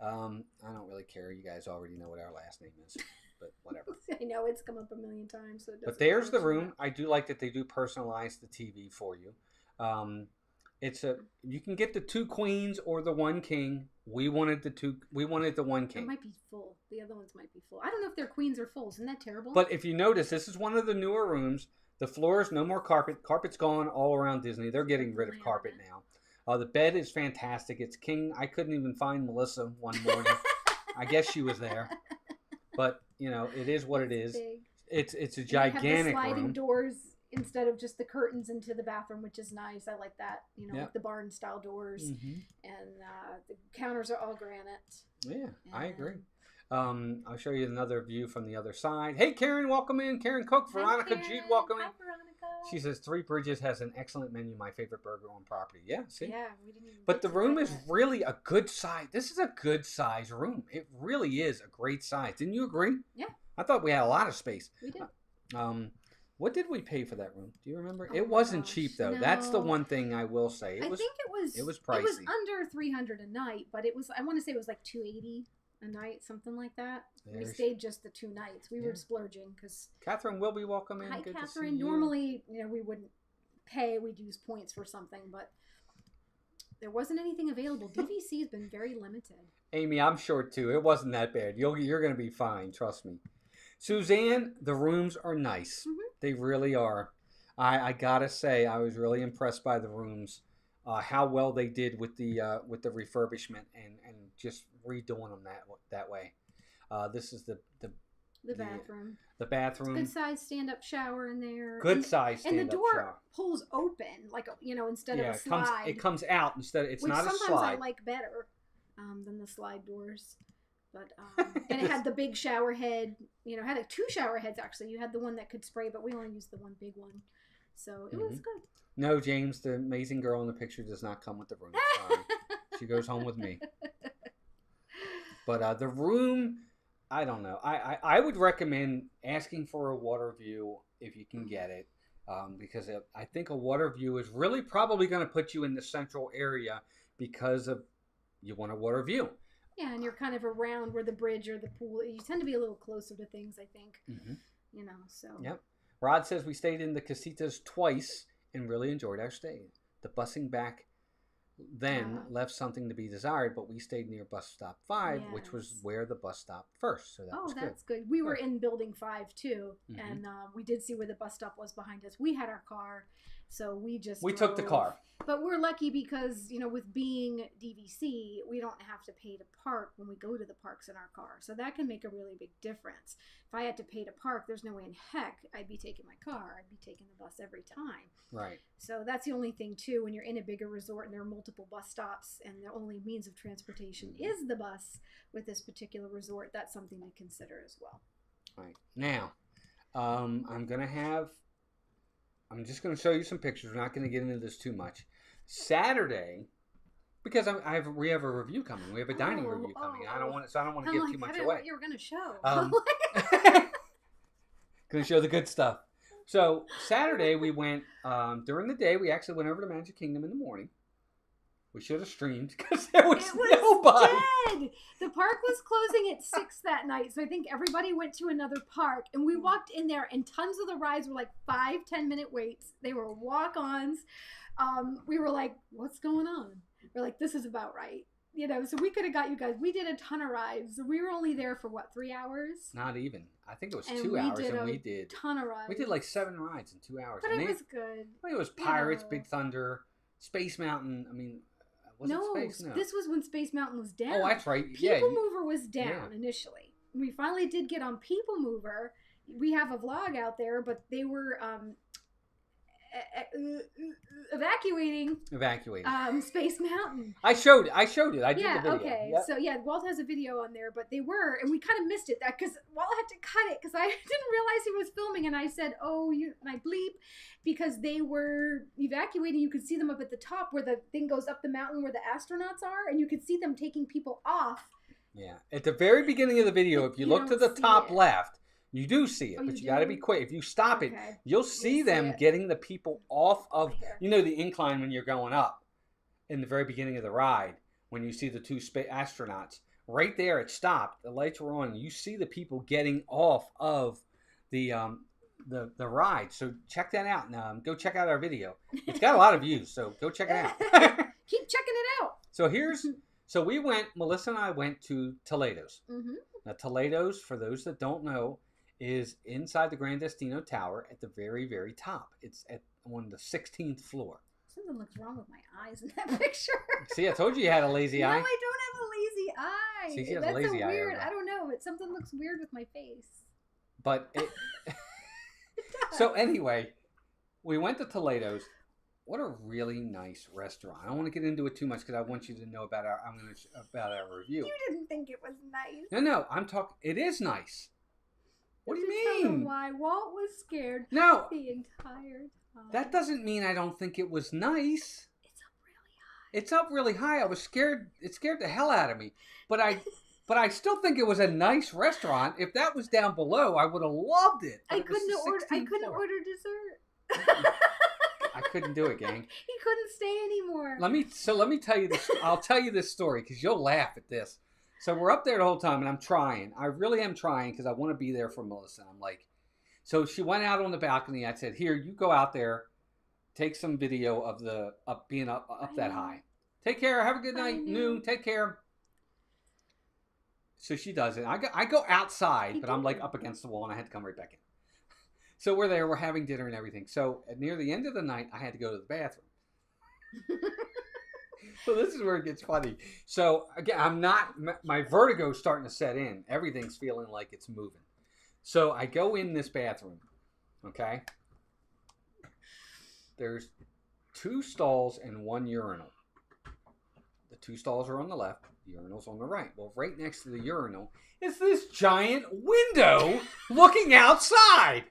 I don't really care. You guys already know what our last name is. But whatever. I know it's come up a million times. So but there's the room. I do like that they do personalize the TV for you. You can get the 2 queens or the 1 king. We wanted the 1 king. It might be full. The other ones might be full. I don't know if they're queens or fulls. Isn't that terrible? But if you notice, this is one of the newer rooms. The floors, no more carpet. Carpet's gone all around Disney. They're getting rid of carpet now. The bed is fantastic. It's king. I couldn't even find Melissa one morning. I guess she was there. But, it is what it is. Big. It's a gigantic room. Sliding room. doors instead of just the curtains into the bathroom, which is nice. I like that. Like the barn style doors. And the counters are all granite. Yeah, I agree. I'll show you another view from the other side. Hey, Karen, welcome in. Karen Cook, Veronica Jude, welcome in. Hi, Veronica. She says, Three Bridges has an excellent menu. My favorite burger on property. Yeah, see? Yeah, we didn't even But the room is really a good size. This is a good size room. It really is a great size. Didn't you agree? Yeah. I thought we had a lot of space. We did. What did we pay for that room? Do you remember? It wasn't cheap though. No. That's the one thing I will say. I think it was pricey. It was under $300 a night, but it was. I want to say it was like $280 a night, something like that. We stayed just the 2 nights. We were splurging because. Catherine will be welcome in. Hi, Good Catherine. To see you. Normally, we wouldn't pay. We'd use points for something, but there wasn't anything available. DVC has been very limited. Amy, I'm short too. It wasn't that bad. You're going to be fine. Trust me. Suzanne, the rooms are nice. They really are. I gotta say, I was really impressed by the rooms, how well they did with the refurbishment and just redoing them that way. This is the bathroom. The bathroom. Good size stand up shower in there. Good size stand up shower. And the door pulls open, like instead of a slide. It comes out instead. It's which not a slide. Sometimes I like better than the slide doors. But and it had the big shower head. It had two shower heads actually. You had the one that could spray, but we only used the one big one. So it was good. No, James, the amazing girl in the picture does not come with the room. She goes home with me. But the room, I don't know. I would recommend asking for a water view if you can get it. Because I think a water view is really probably going to put you in the central area because you want a water view. Yeah, and you're kind of around where the bridge or the pool. You tend to be a little closer to things, I think. So. Yep. Rod says we stayed in the casitas twice and really enjoyed our stay. The busing back then left something to be desired, but we stayed near bus stop 5, which was where the bus stopped first. So that was good. That's good. We were in building 5 too, and we did see where the bus stop was behind us. We had our car, so we took the car. But we're lucky because with being DVC, we don't have to pay to park when we go to the parks in our car. So that can make a really big difference. If I had to pay to park, there's no way in heck I'd be taking my car. I'd be taking the bus every time. Right. So that's the only thing too, when you're in a bigger resort and there are multiple bus stops and the only means of transportation is the bus with this particular resort, that's something to consider as well. Right. Now, I'm just going to show you some pictures. We're not going to get into this too much. Saturday, because we have a review coming. We have a dining review coming. I don't want to give too much away. What you were going to show. Going to show the good stuff. So Saturday we went during the day. We actually went over to Magic Kingdom in the morning. We should have streamed because there was nobody. Dead. The park was closing at 6 that night, so I think everybody went to another park. And we walked in there, and tons of the rides were like 5-10 minute waits. They were walk-ons. We were like, "What's going on?" We're like, "This is about right." So we could have got you guys. We did a ton of rides. We were only there for 3 hours? Not even. I think it was 2 hours, and we did a ton of rides. We did like 7 rides in 2 hours. But it was good. It was Pirates, Big Thunder, Space Mountain. I mean. No, this was when Space Mountain was down. Oh, that's right. People Mover was down initially. We finally did get on People Mover. We have a vlog out there, but they were evacuating Space Mountain. I showed it. I did the video. Okay. Yep. So Walt has a video on there, but they were, and we kind of missed it because Walt had to cut it because I didn't realize he was filming, and I said, and I bleep because they were evacuating. You could see them up at the top where the thing goes up the mountain where the astronauts are, and you could see them taking people off. Yeah. At the very beginning of the video, if you look to the top left, you do see it, but you got to be quick. If you stop it, you'll see them getting the people off of, the incline when you're going up in the very beginning of the ride. When you see the 2 astronauts, right there, it stopped. The lights were on. And you see the people getting off of the ride. So check that out. Now, go check out our video. It's got a lot of views, so go check it out. Keep checking it out. So Melissa and I went to Toledo's. Mm-hmm. Now, Toledo's, for those that don't know, is inside the Grand Destino Tower at the very, very top. It's on the 16th floor. Something looks wrong with my eyes in that picture. See, I told you had a lazy eye. No, I don't have a lazy eye. See, she has a lazy eye. Weird. I don't know. Something looks weird with my face. But so anyway, we went to Toledo's. What a really nice restaurant. I don't want to get into it too much because I want you to know about our review. You didn't think it was nice. No, I'm talking. It is nice. What do you mean? Tell them why Walt was scared the entire time. That doesn't mean I don't think it was nice. It's up really high. I was scared. It scared the hell out of me. But I still think it was a nice restaurant. If that was down below, I would have loved it. I couldn't order dessert. I couldn't do it, gang. He couldn't stay anymore. Let me tell you this. I'll tell you this story because you'll laugh at this. So we're up there the whole time, and I'm trying. I really am trying because I want to be there for Melissa. I'm like, so she went out on the balcony. I said, "Here, you go out there, take some video of the being up that high. Take care. Have a good night. Noon. Take care." So she does it. I go outside, but I'm like up against the wall, and I had to come right back in. So we're there. We're having dinner and everything. So near the end of the night, I had to go to the bathroom. So this is where it gets funny. So again, my vertigo's starting to set in. Everything's feeling like it's moving. So I go in this bathroom. Okay. There's 2 stalls and 1 urinal. The 2 stalls are on the left. The urinal's on the right. Well, right next to the urinal is this giant window looking outside.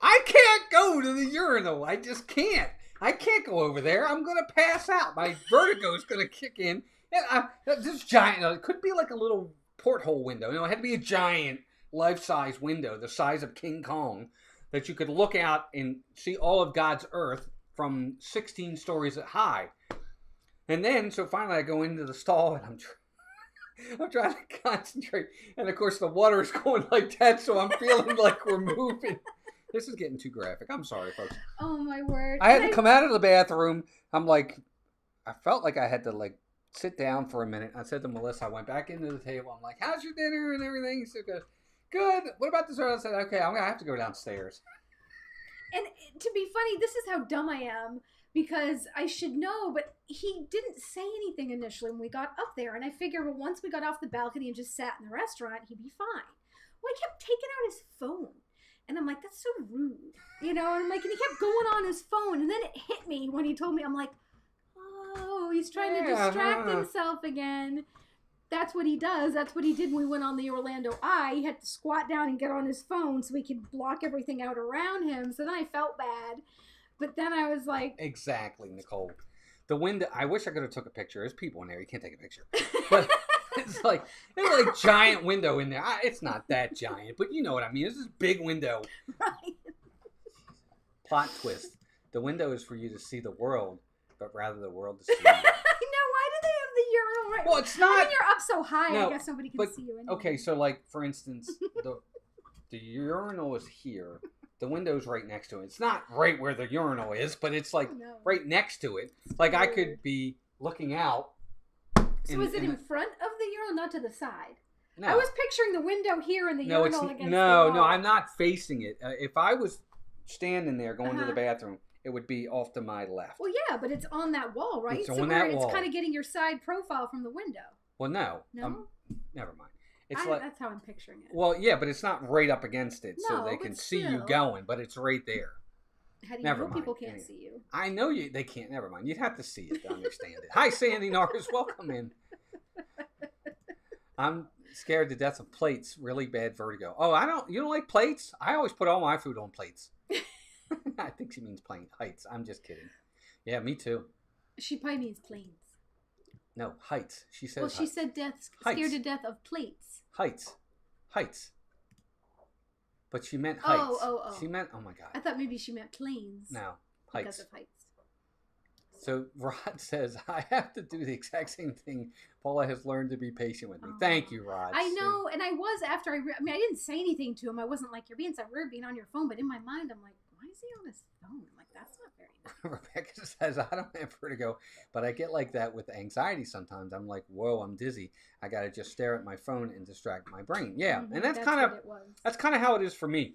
I can't go to the urinal. I just can't. I can't go over there. I'm going to pass out. My vertigo's going to kick in. And this giant, it could be like a little porthole window. It had to be a giant life-size window the size of King Kong that you could look out and see all of God's earth from 16 stories high. And then, so finally I go into the stall and I'm trying to concentrate. And of course the water is going like that, so I'm feeling like we're moving. This is getting too graphic. I'm sorry, folks. Oh, my word. I had to come out of the bathroom. I'm like, I felt like I had to like sit down for a minute. I said to Melissa, I went back into the table. I'm like, how's your dinner and everything? She goes, good. What about dessert? I said, okay, I'm going to have to go downstairs. And to be funny, this is how dumb I am, because I should know, but he didn't say anything initially when we got up there. And I figured, well, once we got off the balcony and just sat in the restaurant, he'd be fine. Well, he kept taking out his phone. And I'm like, that's so rude. And I'm like, and he kept going on his phone. And then it hit me when he told me, I'm like, oh, he's trying to distract himself again. That's what he does. That's what he did when we went on the Orlando Eye. He had to squat down and get on his phone so he could block everything out around him. So then I felt bad. But then I was like... Exactly, Nicole. The window, I wish I could have took a picture. There's people in there. You can't take a picture. But it's like giant window in there. It's not that giant, but you know what I mean. It's this big window. Right. Plot twist. The window is for you to see the world, but rather the world to see you. I know. Why do they have the urinal right? Well, it's not... I mean, you're up so high, no, I guess nobody can see you anyway. Okay, so like, for instance, the urinal is here. The window's right next to it. It's not right where the urinal is, but it's like right next to it. Like I could be looking out. So is it in front of the urinal, not to the side? No. I was picturing the window here and the urinal against the wall. No, I'm not facing it. If I was standing there going to the bathroom, it would be off to my left. Well, yeah, but it's on that wall, right? It's on that wall. It's kind of getting your side profile from the window. Well, no. No? Never mind. That's how I'm picturing it. Well, yeah, but it's not right up against it, so they can see you going, but it's right there. How do you know people can't see you? I know they can't. Never mind. You'd have to see it to understand it. Hi, Sandy Norris. Welcome in. I'm scared to death of plates. Really bad vertigo. Oh, you don't like plates? I always put all my food on plates. I think she means plane heights. I'm just kidding. Yeah, me too. She probably means planes. No, heights. She said. Well, she said scared to death of plates. Heights. But she meant heights. Oh. She meant, oh my God. I thought maybe she meant planes. No, heights. Because of heights. So Rod says, I have to do the exact same thing. Paula has learned to be patient with me. Thank you, Rod. I know, and I was after I didn't say anything to him. I wasn't like, you're being so rude being on your phone. But in my mind, I'm like, why is he on his phone? Like, that's not very nice. Rebecca says, I don't have vertigo, but I get like that with anxiety sometimes. I'm like, whoa, I'm dizzy. I got to just stare at my phone and distract my brain. Yeah, and that's kind of how it is for me.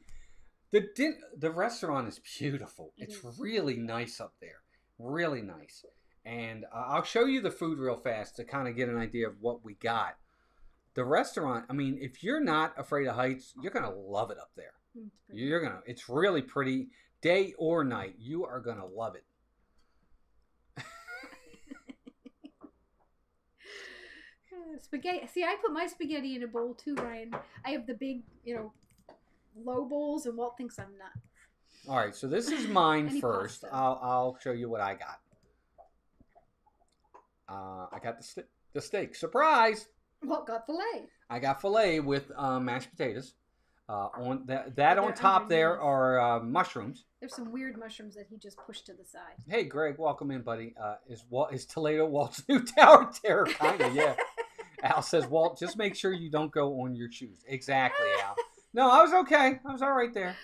The restaurant is beautiful. It's really nice up there. Really nice. And I'll show you the food real fast to kind of get an idea of what we got. The restaurant, I mean, if you're not afraid of heights, you're going to love it up there. It's really pretty. Day or night, you are going to love it. Spaghetti. See, I put my spaghetti in a bowl too, Ryan. I have the big, low bowls, and Walt thinks I'm not. All right, so this is mine first. I'll show you what I got. I got the steak. Surprise! Walt got filet. I got filet with mashed potatoes. On that on top there are mushrooms. There's some weird mushrooms that he just pushed to the side. Hey, Greg, welcome in, buddy. Is Toledo Walt's new tower terror? Kind of, yeah. Al says, Walt, just make sure you don't go on your shoes. Exactly, Al. No, I was okay. I was all right there.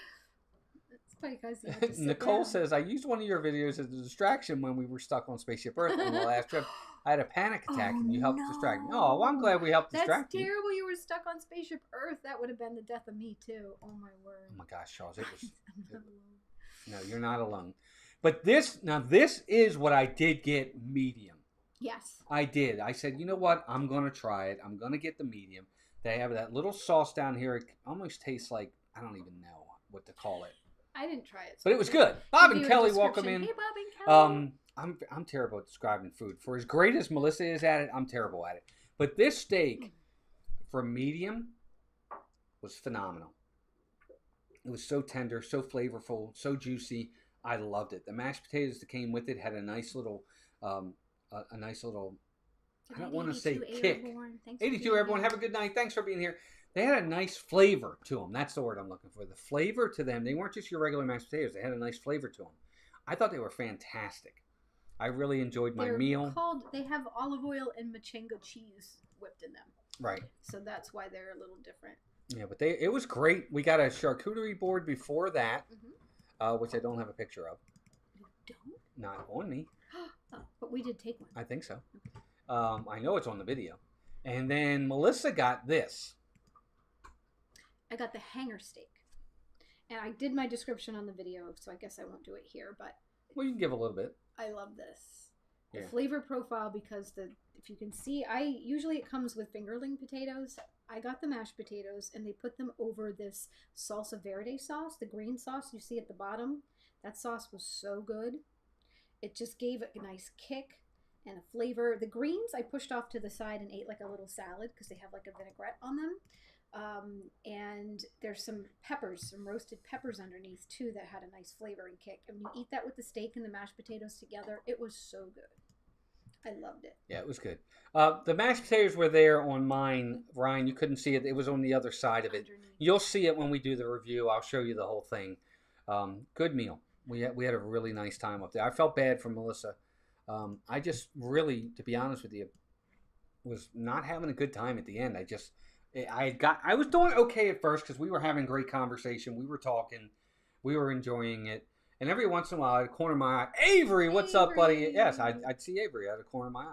Because you had to sit Nicole down. says, I used one of your videos as a distraction when we were stuck on Spaceship Earth on the last trip. I had a panic attack and you helped distract me. Oh, well, I'm glad we helped distract you. That's terrible. You were stuck on Spaceship Earth. That would have been the death of me, too. Oh, my word. Oh, my gosh, Charles. It was... No, you're not alone. But this is what I did get medium. Yes. I did. I said, you know what? I'm going to try it. I'm going to get the medium. They have that little sauce down here. It almost tastes like, I don't even know what to call it. I didn't try it. But it was good. Bob and Kelly, welcome in. Hey, Bob and Kelly. I'm terrible at describing food. For as great as Melissa is at it, I'm terrible at it. But this steak, for medium, was phenomenal. It was so tender, so flavorful, so juicy. I loved it. The mashed potatoes that came with it had a nice little, I don't want to say kick. 82 everyone, have a good night. Thanks for being here. They had a nice flavor to them. That's the word I'm looking for. The flavor to them. They weren't just your regular mashed potatoes. They had a nice flavor to them. I thought they were fantastic. I really enjoyed my meal. They have olive oil and machinga cheese whipped in them. Right. So that's why they're a little different. Yeah, but it was great. We got a charcuterie board before that, which I don't have a picture of. You don't? Not on me. Oh, but we did take one. I think so. I know it's on the video. And then Melissa got this. I got the hanger steak. And I did my description on the video, so I guess I won't do it here, but... Well, you can give a little bit. I love this. Yeah. The flavor profile, because if you can see, usually it comes with fingerling potatoes. I got the mashed potatoes, and they put them over this salsa verde sauce, the green sauce you see at the bottom. That sauce was so good. It just gave it a nice kick and a flavor. The greens I pushed off to the side and ate like a little salad because they have like a vinaigrette on them. And there's some peppers, some roasted peppers underneath too that had a nice flavor and kick. And when you eat that with the steak and the mashed potatoes together, it was so good. I loved it. Yeah, it was good. The mashed potatoes were there on mine, Ryan. You couldn't see it. It was on the other side of it. Underneath. You'll see it when we do the review. I'll show you the whole thing. Good meal. We had a really nice time up there. I felt bad for Melissa. I just really, to be honest with you, was not having a good time at the end. I was doing okay at first because we were having great conversation. We were talking. We were enjoying it. And every once in a while, out of the corner of my eye, Avery, what's up, buddy? Yes, I'd see Avery out of the corner of my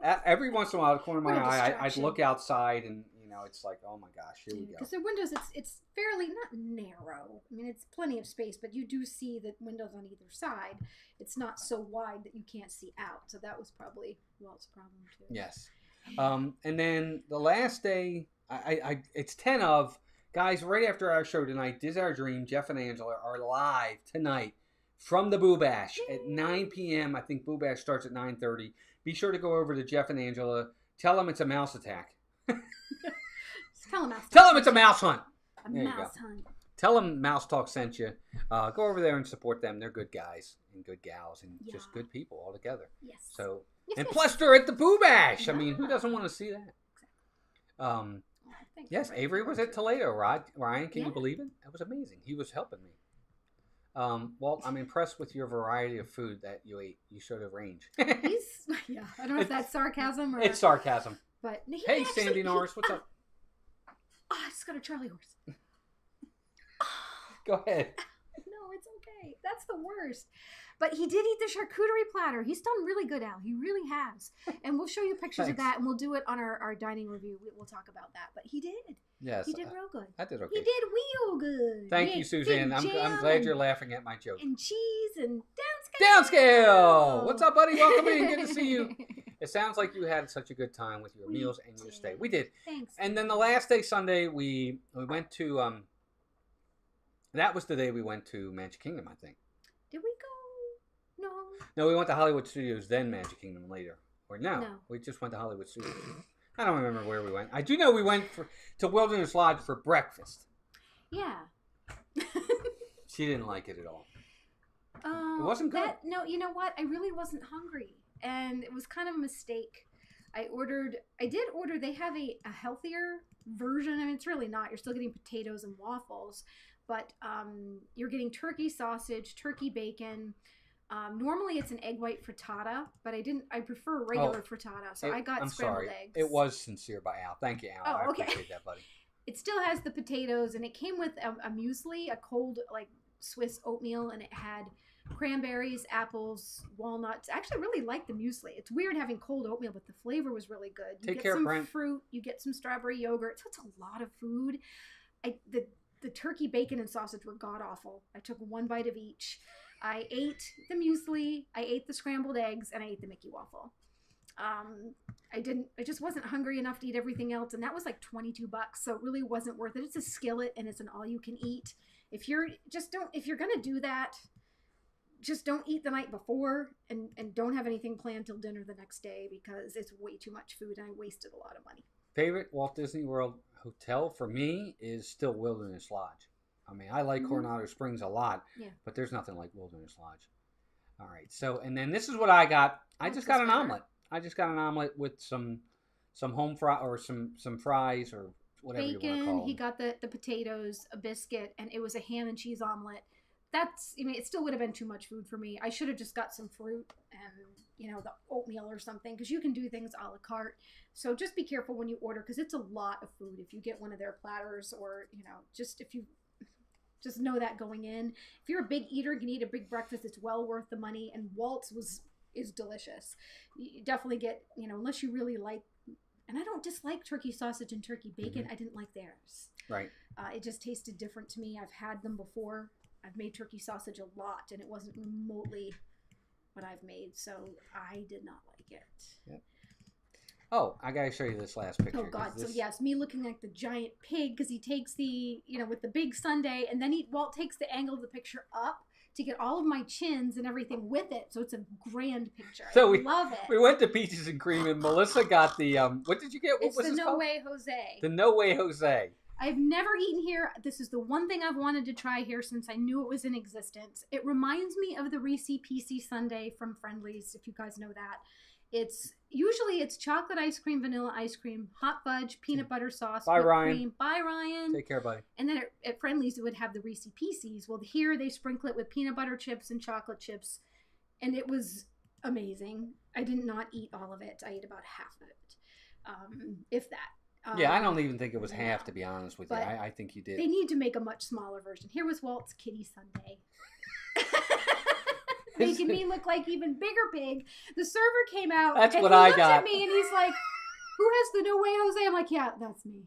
eye. Every once in a while, out of the corner of my eye, I'd look outside and, it's like, oh my gosh, here we go. Because the windows, it's fairly, not narrow. I mean, it's plenty of space, but you do see the windows on either side. It's not so wide that you can't see out. So that was probably Walt's problem too. Yes. And then the last day, it's 10 of, guys, right after our show tonight, Diz Our Dream, Jeff and Angela are live tonight from the Boo Bash at 9 p.m. I think Boo Bash starts at 9:30. Be sure to go over to Jeff and Angela. Tell them it's a mouse attack. Tell them it's a mouse hunt. A mouse hunt. Tell them Mouse Talk sent you. Go over there and support them. They're good guys and good gals and just good people all together. Yes. So, plus they're at the Boo Bash. I mean, who doesn't want to see that? Yes, Avery was at Toledo. Ryan, can you believe it? That was amazing. He was helping me. Well, I'm impressed with your variety of food that you ate. You showed a range. I don't know if that's sarcasm or... It's sarcasm. But hey, Sandy Norris, what's up? Oh, I just got a Charlie horse. Go ahead. No, it's okay. That's the worst. But he did eat the charcuterie platter. He's done really good, Al. He really has. And we'll show you pictures of that, and we'll do it on our dining review. We'll talk about that. But he did. Yes. He did real good. I did okay. He did real good. Thank you, Suzanne. I'm glad you're laughing at my joke. And cheese and downscale. What's up, buddy? Welcome in. Good to see you. It sounds like you had such a good time with your meals and your stay. We did. Thanks. And then the last day, Sunday, we went to... that was the day we went to Magic Kingdom, I think. Did we go? No, we went to Hollywood Studios, then Magic Kingdom later. Or no, we just went to Hollywood Studios. I don't remember where we went. I do know we went to Wilderness Lodge for breakfast. Yeah. She didn't like it at all. It wasn't good. No, you know what? I really wasn't hungry. And it was kind of a mistake. I did order, they have a healthier version. I mean, it's really not. You're still getting potatoes and waffles. But you're getting turkey sausage, turkey bacon. Normally it's an egg white frittata, but I prefer regular frittata. So I got scrambled eggs. It was sincere by Al. Thank you, Al. I appreciate that, buddy. it still has the potatoes, and it came with a muesli, a cold like Swiss oatmeal, and it had cranberries, apples, walnuts. I actually really like the muesli. It's weird having cold oatmeal, but the flavor was really good. You get some fruit, you get some strawberry yogurt. So it's a lot of food. The turkey, bacon, and sausage were god awful. I took one bite of each. I ate the muesli, I ate the scrambled eggs, and I ate the Mickey waffle. I just wasn't hungry enough to eat everything else, and that was like $22, so it really wasn't worth it. It's a skillet, and it's an all-you-can-eat. If you're gonna do that, just don't eat the night before, and don't have anything planned till dinner the next day, because it's way too much food, and I wasted a lot of money. Favorite Walt Disney World hotel for me is still Wilderness Lodge. I mean, I like Coronado Springs a lot, but there's nothing like Wilderness Lodge. All right, so, and then this is what I got. I just got an omelet. I just got an omelet with some home fry or some fries or whatever you want to call them. He got the potatoes, a biscuit, and it was a ham and cheese omelet. It still would have been too much food for me. I should have just got some fruit and, the oatmeal or something, because you can do things a la carte. So just be careful when you order, because it's a lot of food if you get one of their platters, or, just know that going in. If you're a big eater and can eat a big breakfast, it's well worth the money. And Walt's is delicious. You definitely get, unless you really like, and I don't dislike turkey sausage and turkey bacon. I didn't like theirs. Right. It just tasted different to me. I've had them before. I've made turkey sausage a lot, and it wasn't remotely what I've made, so I did not like it. Yep. Oh, I gotta show you this last picture. Oh God! So yes, me looking like the giant pig, because he takes the, with the big sundae, and then Walt takes the angle of the picture up to get all of my chins and everything with it, so it's a grand picture. So I love it. We went to Peaches and Cream, and Melissa got the what did you get? What was the this No called? Way Jose. The No Way Jose. I've never eaten here. This is the one thing I've wanted to try here since I knew it was in existence. It reminds me of the Reese Pieces sundae from Friendly's, if you guys know that. It's chocolate ice cream, vanilla ice cream, hot fudge, peanut butter sauce, whipped Ryan. cream. Bye, Ryan. Take care, buddy. And then at Friendly's, it would have the Reese Pieces. Well, here they sprinkle it with peanut butter chips and chocolate chips, and it was amazing. I did not eat all of it. I ate about half of it, if that. Yeah, I don't even think it was half, to be honest with you. I think you did. They need to make a much smaller version. Here was Walt's kitty sundae. Making me look like even bigger pig. The server came out. That's and what he I looked got. at me and he's like, "Who has the No Way Jose?" I'm like, "Yeah, that's me."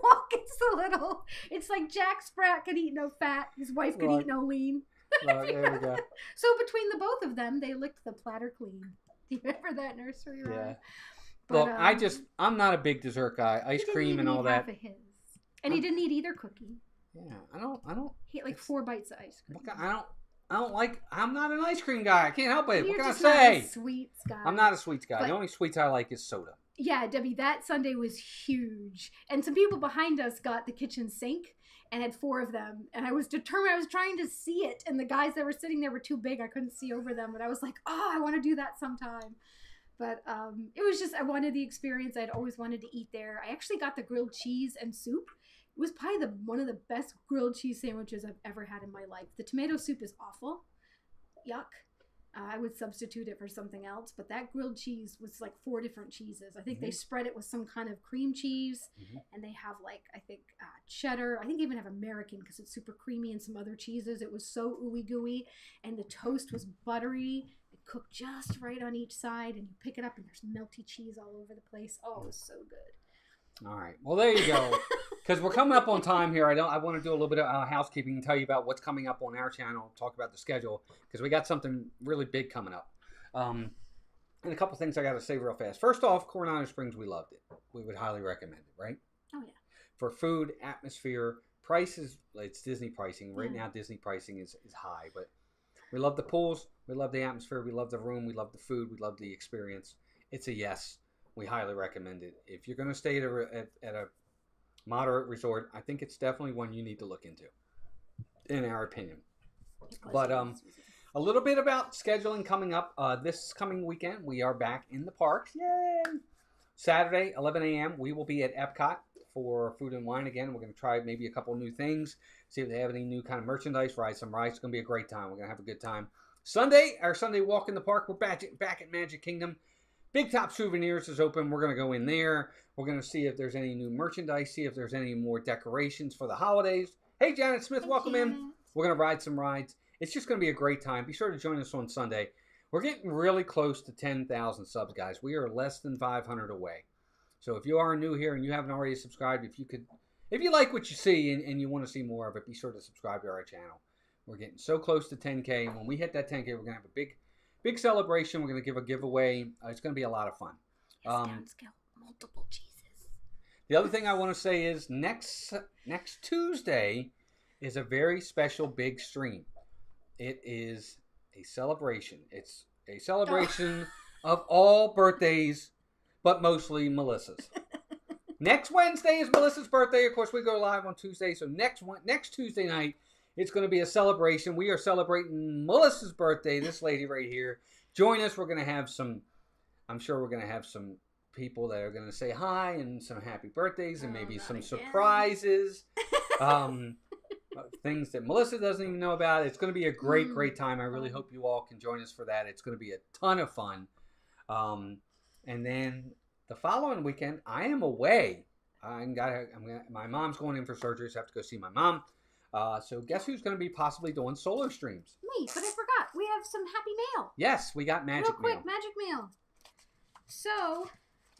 Walt gets a little. It's like Jack Sprat could eat no fat. His wife could eat no lean. There we go. So between the both of them, they licked the platter clean. Do you remember that nursery rhyme? Yeah. But, well, I'm not a big dessert guy. Ice cream and all that. Half of his. And he didn't eat either cookie. Yeah, I don't. He ate like 4 bites of ice cream. I'm not an ice cream guy. I can't help it. You're what can just I say? Not a sweets guy. I'm not a sweets guy. The only sweets I like is soda. Yeah, Debbie, that sundae was huge. And some people behind us got the kitchen sink and had 4 of them. And I was determined. I was trying to see it. And the guys that were sitting there were too big. I couldn't see over them. But I was like, oh, I want to do that sometime. But it was just, I wanted the experience. I'd always wanted to eat there. I actually got the grilled cheese and soup. It was probably one of the best grilled cheese sandwiches I've ever had in my life. The tomato soup is awful. Yuck. I would substitute it for something else. But that grilled cheese was like 4 different cheeses. I think they spread it with some kind of cream cheese. And they have cheddar. I think they even have American because it's super creamy, and some other cheeses. It was so ooey gooey. And the toast was buttery. It cooked just right on each side. And you pick it up and there's melty cheese all over the place. Oh, it was so good. All right. Well, there you go. Because we're coming up on time here. I want to do a little bit of housekeeping and tell you about what's coming up on our channel, talk about the schedule, because we got something really big coming up. And a couple things I got to say real fast. First off, Coronado Springs, we loved it. We would highly recommend it, right? Oh, yeah. For food, atmosphere, prices, it's Disney pricing. Right now, Disney pricing is high, but we love the pools. We love the atmosphere. We love the room. We love the food. We love the experience. It's a yes. We highly recommend it. If you're going to stay at a moderate resort, I think it's definitely one you need to look into, in our opinion. But a little bit about scheduling coming up. This coming weekend, we are back in the parks. Yay! Saturday, 11 a.m., we will be at Epcot for food and wine again. We're going to try maybe a couple new things, see if they have any new kind of merchandise, ride some rides. It's going to be a great time. We're going to have a good time. Sunday, our Sunday walk in the park, we're back at Magic Kingdom. Big Top Souvenirs is open. We're going to go in there. We're going to see if there's any new merchandise, see if there's any more decorations for the holidays. Hey, Janet Smith, welcome in. We're going to ride some rides. It's just going to be a great time. Be sure to join us on Sunday. We're getting really close to 10,000 subs, guys. We are less than 500 away. So if you are new here and you haven't already subscribed, if you like what you see and you want to see more of it, be sure to subscribe to our channel. We're getting so close to 10K. And when we hit that 10K, we're going to have a big celebration. We're going to give a giveaway. It's going to be a lot of fun. Downscale, multiple cheeses. The other thing I want to say is next Tuesday is a very special big stream. It is a celebration. It's a celebration of all birthdays, but mostly Melissa's. Next Wednesday is Melissa's birthday. Of course, we go live on Tuesday. So next Tuesday night, it's going to be a celebration. We are celebrating Melissa's birthday, this lady right here. Join us. We're going to have I'm sure we're going to have some people that are going to say hi and some happy birthdays and maybe some surprises. Things that Melissa doesn't even know about. It's going to be a great time. I really hope you all can join us for that. It's going to be a ton of fun. And then the following weekend, I am away. My mom's going in for surgery, so I have to go see my mom. So guess who's going to be possibly doing solo streams? Me, but I forgot. We have some happy mail. Yes, we got magic mail. Real quick, magic mail. So,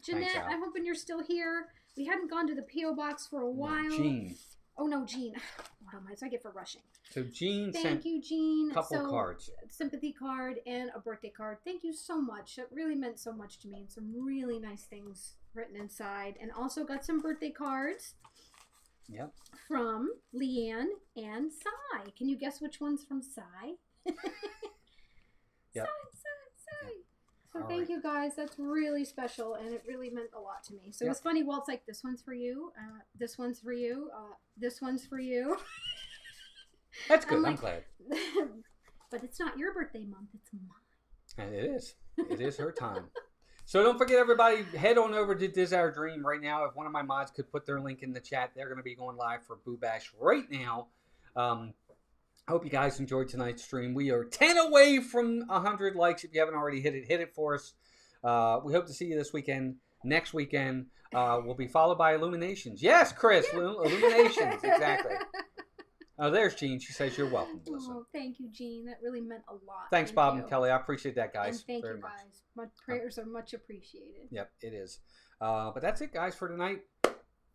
Jeanette, Thanks, I'm hoping you're still here. We hadn't gone to the P.O. box for a while. Jean. Oh, no, Jean. What am I get for rushing? So Jean Thank you, Jean. a couple cards. Sympathy card and a birthday card. Thank you so much. It really meant so much to me. And some really nice things written inside. And also got some birthday cards. Yep. From Leanne and Cy. Can you guess which one's from Cy? Yep. Cy. So thank you guys. That's really special, and it really meant a lot to me. So it was funny. Well, it's like, this one's for you. This one's for you. This one's for you. That's good. I'm glad. But it's not your birthday month. It's mine. And it is. It is her time. So don't forget, everybody, head on over to Dis Our Dream right now. If one of my mods could put their link in the chat, they're going to be going live for Boo Bash right now. I hope you guys enjoyed tonight's stream. We are 10 away from 100 likes. If you haven't already hit it for us. We hope to see you this weekend. Next weekend will be followed by Illuminations. Yes, Chris, Illuminations, exactly. Oh, there's Jean. She says you're welcome, Melissa. Oh, thank you, Jean. That really meant a lot. Thanks, Bob and Kelly. I appreciate that, guys. And thank very you, much. guys. My prayers are much appreciated. Yep, it is. But that's it, guys, for tonight.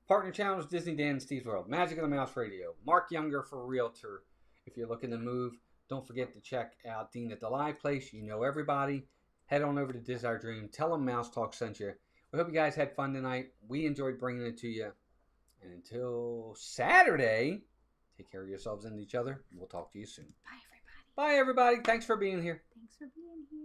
Partner channels, Disney Dan and Steve's World. Magic of the Mouse Radio. Marc Younger for Realtor. If you're looking to move, don't forget to check out Dean at the Live Place. You know everybody. Head on over to Dis Our Dream. Tell them Mouse Talk sent you. We hope you guys had fun tonight. We enjoyed bringing it to you. And until Saturday, take care of yourselves and each other. We'll talk to you soon. Bye, everybody. Bye, everybody. Thanks for being here. Thanks for being here.